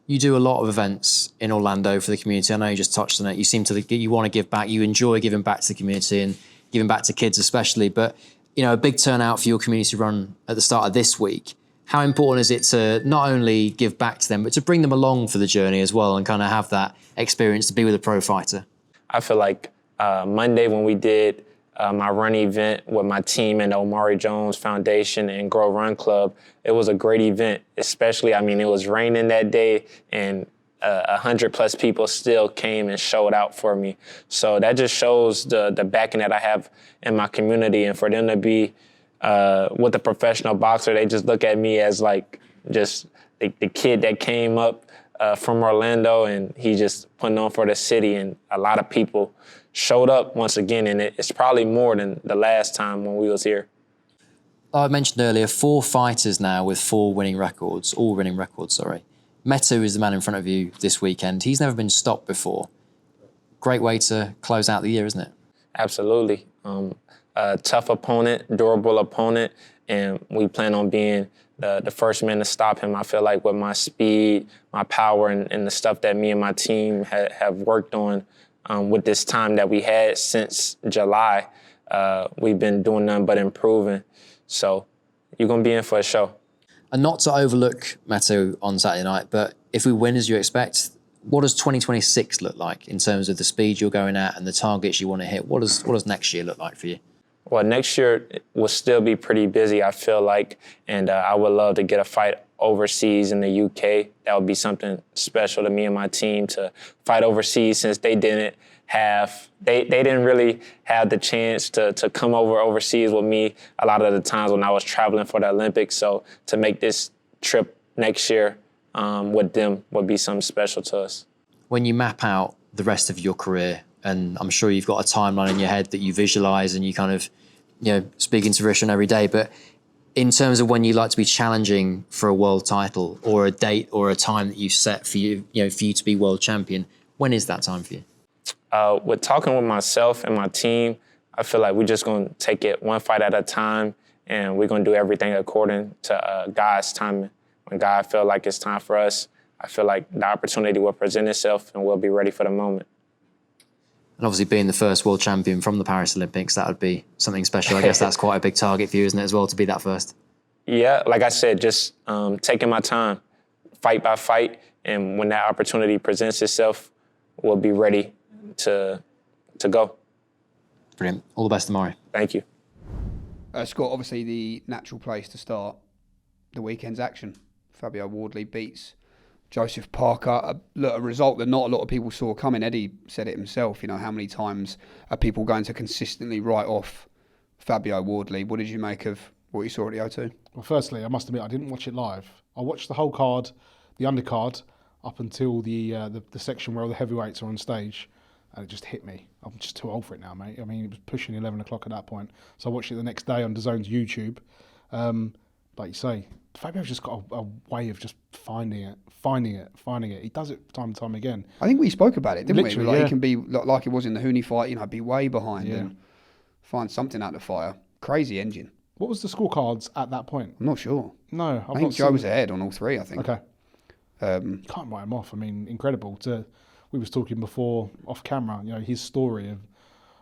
Speaker 7: You do a lot of events in Orlando for the community. I know you just touched on it. You want to give back. You enjoy giving back to the community and giving back to kids especially. But, a big turnout for your community run at the start of this week. How important is it to not only give back to them, but to bring them along for the journey as well and kind of have that experience to be with a pro fighter?
Speaker 8: I feel like Monday when we did my run event with my team and the Omari Jones Foundation and Grow Run Club, it was a great event, especially, it was raining that day and 100+ people still came and showed out for me. So that just shows the backing that I have in my community, and for them to be with a professional boxer, they just look at me as like just the kid that came up from Orlando and he just putting on for the city, and a lot of people showed up once again, and it's probably more than the last time when we was here.
Speaker 7: I mentioned earlier, 4 fighters now with 4 winning records, all winning records, sorry. Metu is the man in front of you this weekend. He's never been stopped before. Great way to close out the year, isn't it?
Speaker 8: Absolutely. A tough opponent, durable opponent, and we plan on being the first man to stop him. I feel like with my speed, my power, and the stuff that me and my team have worked on with this time that we had since July, we've been doing nothing but improving. So you're going to be in for a show.
Speaker 7: And not to overlook Matto on Saturday night, but if we win as you expect, what does 2026 look like in terms of the speed you're going at and the targets you want to hit? What does next year look like for you?
Speaker 8: Well, next year will still be pretty busy, I feel like, and I would love to get a fight overseas in the UK. That would be something special to me and my team to fight overseas, since they didn't really have the chance to come overseas with me a lot of the times when I was traveling for the Olympics. So to make this trip next year with them would be something special to us.
Speaker 7: When you map out the rest of your career, and I'm sure you've got a timeline in your head that you visualize and you kind of, speak into fruition every day, but in terms of when you like to be challenging for a world title or a date or a time that you've set for you, for you to be world champion, when is that time for you?
Speaker 8: With talking with myself and my team, I feel like we're just going to take it one fight at a time, and we're going to do everything according to God's timing. When God feel like it's time for us, I feel like the opportunity will present itself and we'll be ready for the moment.
Speaker 7: And obviously being the first world champion from the Paris Olympics, that would be something special. I guess that's quite a big target for you, isn't it, as well, to be that first?
Speaker 8: Yeah, like I said, just taking my time, fight by fight, and when that opportunity presents itself, we'll be ready to go.
Speaker 7: Brilliant. All the best, Omari.
Speaker 8: Thank you.
Speaker 1: Scott, obviously the natural place to start the weekend's action. Fabio Wardley beats Joseph Parker. A result that not a lot of people saw coming. Eddie said it himself, how many times are people going to consistently write off Fabio Wardley? What did you make of what you saw at the O2?
Speaker 6: Well, firstly, I must admit, I didn't watch it live. I watched the whole card, the undercard, up until the section where all the heavyweights are on stage, and it just hit me. I'm just too old for it now, mate. I mean, it was pushing 11 o'clock at that point. So I watched it the next day on DAZN's YouTube. Like you say, Fabio's just got a way of just finding it. He does it time and time again.
Speaker 1: I think we spoke about it, didn't
Speaker 6: Literally,
Speaker 1: we?
Speaker 6: yeah.
Speaker 1: He can be like it was in the Hooney fight, be way behind and find something out of the fire. Crazy engine.
Speaker 6: What was the scorecards at that point?
Speaker 1: I'm not sure.
Speaker 6: No,
Speaker 1: I think Joe was ahead on all three, I think.
Speaker 6: Okay. You can't write him off. I mean, incredible. We was talking before off camera, his story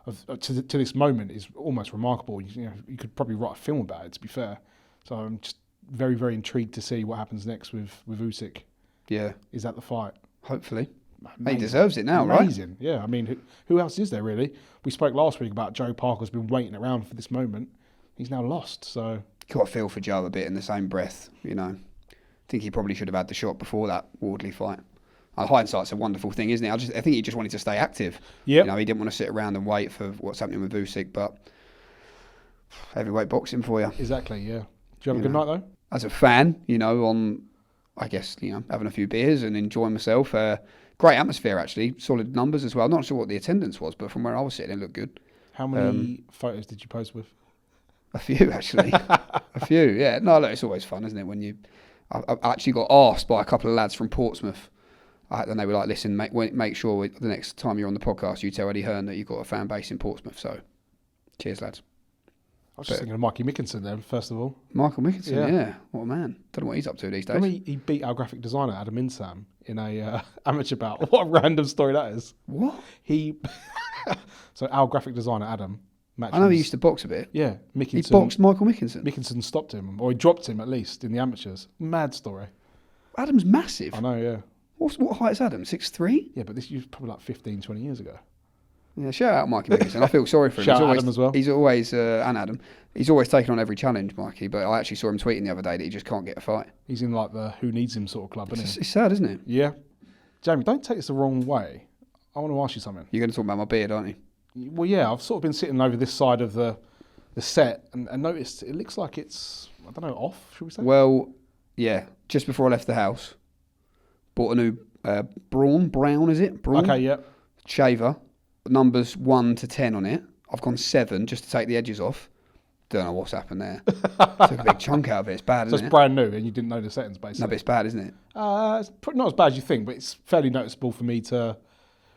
Speaker 6: to this moment is almost remarkable. You could probably write a film about it, to be fair. So I'm just very, very intrigued to see what happens next with Usyk.
Speaker 1: Yeah.
Speaker 6: Is that the fight?
Speaker 1: Hopefully.
Speaker 6: Amazing.
Speaker 1: He deserves it now,
Speaker 6: Amazing. Right? Yeah, I mean, who else is there really? We spoke last week about Joe Parker's been waiting around for this moment. He's now lost, so...
Speaker 1: Got to feel for Joe a bit in the same breath, I think he probably should have had the shot before that Wardley fight. Hindsight's a wonderful thing, isn't it? I think he just wanted to stay active.
Speaker 6: Yeah.
Speaker 1: He didn't want to sit around and wait for what's happening with Usyk, but heavyweight boxing for you.
Speaker 6: Exactly, yeah. Do you have a good night, though?
Speaker 1: As a fan, on, I guess, having a few beers and enjoying myself. Great atmosphere, actually. Solid numbers as well. Not sure what the attendance was, but from where I was sitting, it looked good.
Speaker 6: How many photos did you post with?
Speaker 1: A few, actually. A few, yeah. No, look, it's always fun, isn't it? I actually got asked by a couple of lads from Portsmouth, and they were like, listen, make sure the next time you're on the podcast, you tell Eddie Hearn that you've got a fan base in Portsmouth. So, cheers, lads.
Speaker 6: I was just thinking of Mikey Mickinson then, first of all.
Speaker 1: Michael Mickinson, yeah. What a man. Don't know what he's up to these days.
Speaker 6: He beat our graphic designer, Adam Insam, in a amateur bout. What a random story that is.
Speaker 1: What?
Speaker 6: So our graphic designer, Adam...
Speaker 1: I know he used to box a bit.
Speaker 6: Yeah, Mickinson.
Speaker 1: He boxed Michael Mickinson.
Speaker 6: Mickinson stopped him, or he dropped him at least, in the amateurs. Mad story.
Speaker 1: Adam's massive.
Speaker 6: I know, yeah.
Speaker 1: What height is Adam? 6'3"?
Speaker 6: Yeah, but this was probably like 15, 20 years ago.
Speaker 1: Yeah, shout out Mikey Mickinson. I feel sorry for him.
Speaker 6: Shout out Adam as well.
Speaker 1: He's always, and Adam, he's always taken on every challenge, Mikey, but I actually saw him tweeting the other day that he just can't get a fight.
Speaker 6: He's in like the who needs him sort of club, isn't he?
Speaker 1: It's sad, isn't it?
Speaker 6: Yeah. Jamie, don't take this the wrong way. I want to ask you something.
Speaker 1: You're going to talk about my beard, aren't you?
Speaker 6: Well, yeah, I've sort of been sitting over this side of the set and noticed it looks like it's, I don't know, off, should we say?
Speaker 1: Well, yeah, just before I left the house, bought a new Brown, is it? Brawn?
Speaker 6: Okay, yeah.
Speaker 1: Shaver, numbers 1 to 10 on it. I've gone 7 just to take the edges off. Don't know what's happened there. Took a big chunk out of it. It's bad, isn't it?
Speaker 6: So it's brand new and you didn't know the settings, basically.
Speaker 1: No, but it's bad, isn't it?
Speaker 6: It's not as bad as you think, but it's fairly noticeable for me to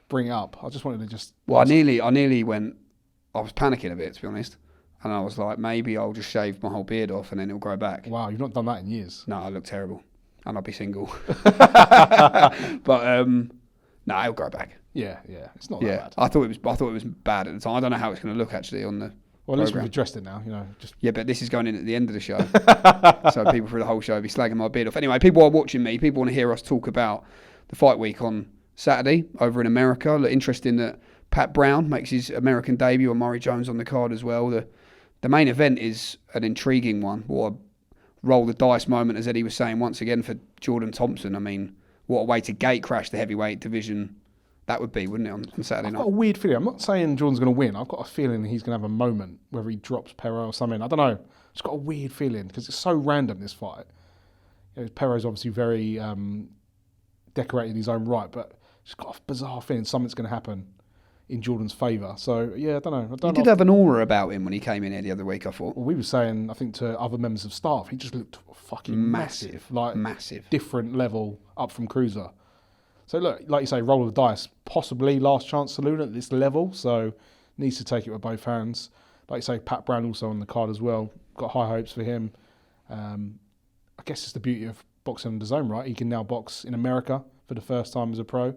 Speaker 6: bring it up. I just wanted to just...
Speaker 1: Well, I nearly went... I was panicking a bit, to be honest. And I was like, maybe I'll just shave my whole beard off and then it'll grow back.
Speaker 6: Wow, you've not done that in years.
Speaker 1: No, I look terrible. And I'll be single. But, no, it'll grow back.
Speaker 6: Yeah, it's not that bad.
Speaker 1: I thought it was bad at the time. I don't know how it's going to look actually on the
Speaker 6: Well, at least
Speaker 1: program.
Speaker 6: we've addressed it now, just...
Speaker 1: Yeah, but this is going in at the end of the show. So people through the whole show will be slagging my beard off. Anyway, people are watching me. People want to hear us talk about the fight week on Saturday over in America. Look, interesting that Pat Brown makes his American debut. Omari Jones on the card as well. The main event is an intriguing one. What a roll the dice moment, as Eddie was saying once again, for Jordan Thompson. I mean, what a way to gate crash the heavyweight division that would be, wouldn't it, on Saturday night?
Speaker 6: I've got a weird feeling. I'm not saying Jordan's going to win. I've got a feeling he's going to have a moment, whether he drops Perot or something. I don't know. Just got a weird feeling because it's so random, this fight. Perot's obviously very decorated in his own right, but just got a bizarre feeling something's going to happen in Jordan's favour. So, yeah, I don't know.
Speaker 1: He did have an aura about him when he came in here the other week, I thought.
Speaker 6: Well, we were saying, I think, to other members of staff, he just looked fucking massive. Like,
Speaker 1: massive.
Speaker 6: Different level up from Cruiser. So, look, like you say, roll of the dice. Possibly last chance saloon at this level, so needs to take it with both hands. Like you say, Pat Brown also on the card as well. Got high hopes for him. I guess it's the beauty of boxing on DAZN, right? He can now box in America for the first time as a pro.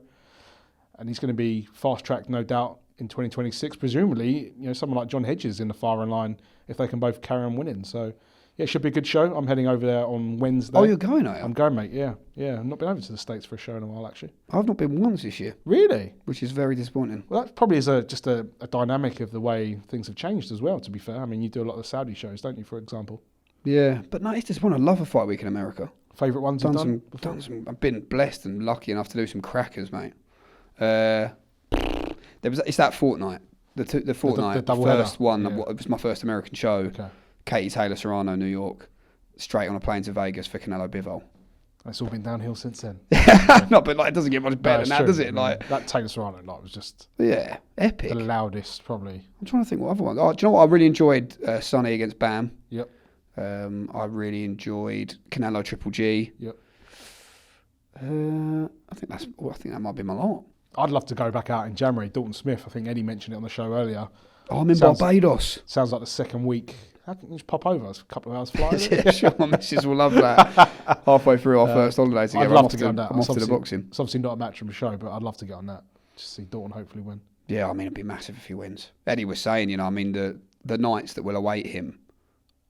Speaker 6: And he's going to be fast-tracked, no doubt, in 2026. Presumably, someone like John Hedges in the firing line if they can both carry on winning. So, yeah, it should be a good show. I'm heading over there on Wednesday.
Speaker 1: Oh, you're going, are you?
Speaker 6: I'm going, mate, yeah. I've not been over to the States for a show in a while, actually.
Speaker 1: I've not been once this year.
Speaker 6: Really?
Speaker 1: Which is very disappointing.
Speaker 6: Well, that probably is just a dynamic of the way things have changed as well, to be fair. I mean, you do a lot of the Saudi shows, don't you, for example?
Speaker 1: Yeah, but no, it's disappointing. I love a fight week in America.
Speaker 6: Favourite ones you've done?
Speaker 1: I've been blessed and lucky enough to do some crackers, mate. It's that fortnight. The fortnight, the first one. Yeah. It was my first American show. Okay. Katie Taylor, Serrano, New York. Straight on a plane to Vegas for Canelo Bivol.
Speaker 6: It's all been downhill since then.
Speaker 1: No, but it doesn't get much better than that, does it?
Speaker 6: That Taylor Serrano was just
Speaker 1: epic.
Speaker 6: The loudest, probably.
Speaker 1: I'm trying to think what other ones. Oh, do you know what I really enjoyed? Sonny against Bam.
Speaker 6: Yep.
Speaker 1: I really enjoyed Canelo Triple G.
Speaker 6: Yep.
Speaker 1: I think that might be my lot.
Speaker 6: I'd love to go back out in January. Dalton Smith, I think Eddie mentioned it on the show earlier.
Speaker 1: Oh, I'm in Barbados.
Speaker 6: Sounds like the second week. How can you just pop over? It's a couple of hours flight.
Speaker 1: Yeah, sure. My missus will love that. Halfway through our first holiday together,
Speaker 6: I'd love to get on that.
Speaker 1: I'm off to the boxing.
Speaker 6: It's obviously not a Matchroom show, but I'd love to get on that. Just see Dalton hopefully win.
Speaker 1: Yeah, I mean, it'd be massive if he wins. Eddie was saying, the nights that will await him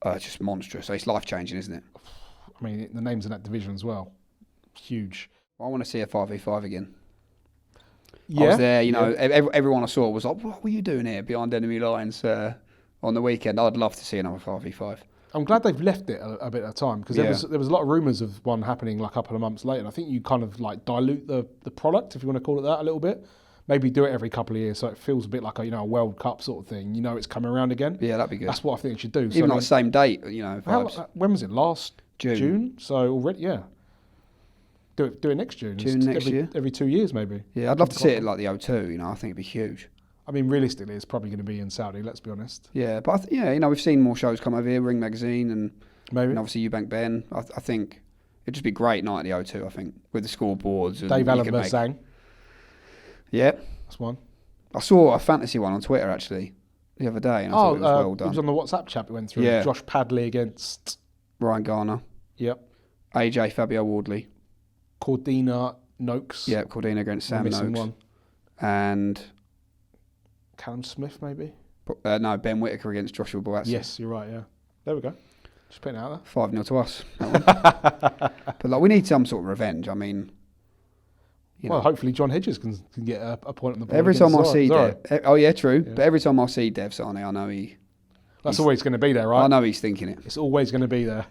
Speaker 1: are just monstrous. So it's life-changing, isn't it?
Speaker 6: I mean, the names in that division as well. Huge.
Speaker 1: I want to see a 5v5 again.
Speaker 6: Yeah.
Speaker 1: I was there, everyone I saw was like, what were you doing here behind enemy lines on the weekend? I'd love to see another 5v5.
Speaker 6: I'm glad they've left it a bit of time because there was a lot of rumours of one happening like a couple of months later. And I think you kind of like dilute the product, if you want to call it that, a little bit. Maybe do it every couple of years so it feels a bit like a World Cup sort of thing. It's coming around again.
Speaker 1: Yeah, that'd be good.
Speaker 6: That's what I think it should do.
Speaker 1: Even the same date, vibes.
Speaker 6: When was it? Last June? So already, yeah. Do it next June.
Speaker 1: Next year.
Speaker 6: Every 2 years, maybe.
Speaker 1: Yeah, I'd love to see it like the O2. I think it'd be huge.
Speaker 6: I mean, realistically, it's probably going to be in Saudi. Let's be honest.
Speaker 1: Yeah, but we've seen more shows come over here, Ring Magazine, and
Speaker 6: maybe
Speaker 1: obviously Eubank Ben. I think it'd just be a great night at the O2. I think with the scoreboards. And
Speaker 6: Dave Allen versus Zhang.
Speaker 1: Yeah,
Speaker 6: that's one.
Speaker 1: I saw a fantasy one on Twitter actually the other day, and I thought it was well done.
Speaker 6: It was on the WhatsApp chat we went through.
Speaker 1: Yeah.
Speaker 6: Josh Padley against
Speaker 1: Ryan Garner.
Speaker 6: Yep.
Speaker 1: AJ Fabio Wardley.
Speaker 6: Cordina Noakes.
Speaker 1: Yeah, Cordina against Sam Noakes.
Speaker 6: One.
Speaker 1: And
Speaker 6: Callum Smith, maybe?
Speaker 1: No, Ben Whittaker against Joshua Boazzi.
Speaker 6: Yes, you're right, yeah. There we go. Just putting it out
Speaker 1: there. 5-0 to us. But we need some sort of revenge. I mean...
Speaker 6: hopefully John Hedges can get a point on the board.
Speaker 1: Every time I see Dev... Oh, yeah, true.
Speaker 6: Yeah.
Speaker 1: But every time I see Dev Sane, I know
Speaker 6: That's always going to be there, right?
Speaker 1: I know he's thinking it.
Speaker 6: It's always going to be there.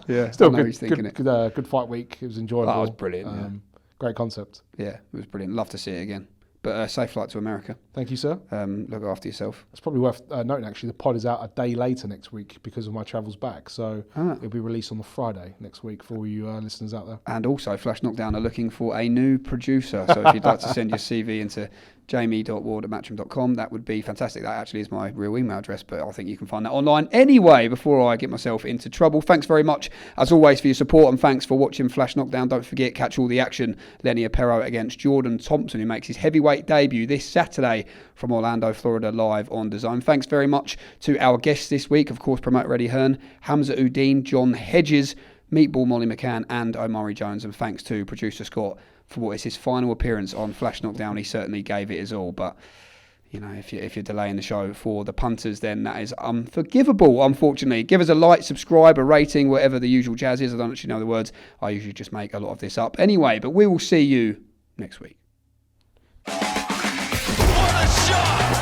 Speaker 1: Yeah,
Speaker 6: still
Speaker 1: he's thinking it.
Speaker 6: Good fight week. It was enjoyable.
Speaker 1: That was brilliant.
Speaker 6: Great concept.
Speaker 1: Yeah, it was brilliant. Love to see it again. But safe flight to America.
Speaker 6: Thank you, sir.
Speaker 1: Look after yourself.
Speaker 6: It's probably worth noting, actually, the pod is out a day later next week because of my travels back. So it'll be released on the Friday next week for all you listeners out there.
Speaker 1: And also, Flash Knockdown are looking for a new producer. So if you'd like to send your CV into jamie.ward@matchroom.com. That would be fantastic. That actually is my real email address, but I think you can find that online anyway before I get myself into trouble. Thanks very much, as always, for your support, and thanks for watching Flash Knockdown. Don't forget, catch all the action. Lenny Apero against Jordan Thompson, who makes his heavyweight debut this Saturday from Orlando, Florida, live on DAZN. Thanks very much to our guests this week, of course, promoter Eddie Hearn, Hamza Uddin, John Hedges, Meatball Molly McCann, and Omari Jones. And thanks to producer Scott for what is his final appearance on Flash Knockdown. He certainly gave it his all, but you know, if you're delaying the show for the punters, then that is unforgivable, unfortunately. Give us a like, subscribe, a rating, whatever the usual jazz is. I don't actually know the words. I usually just make a lot of this up. Anyway, but we will see you next week.
Speaker 9: What a shot!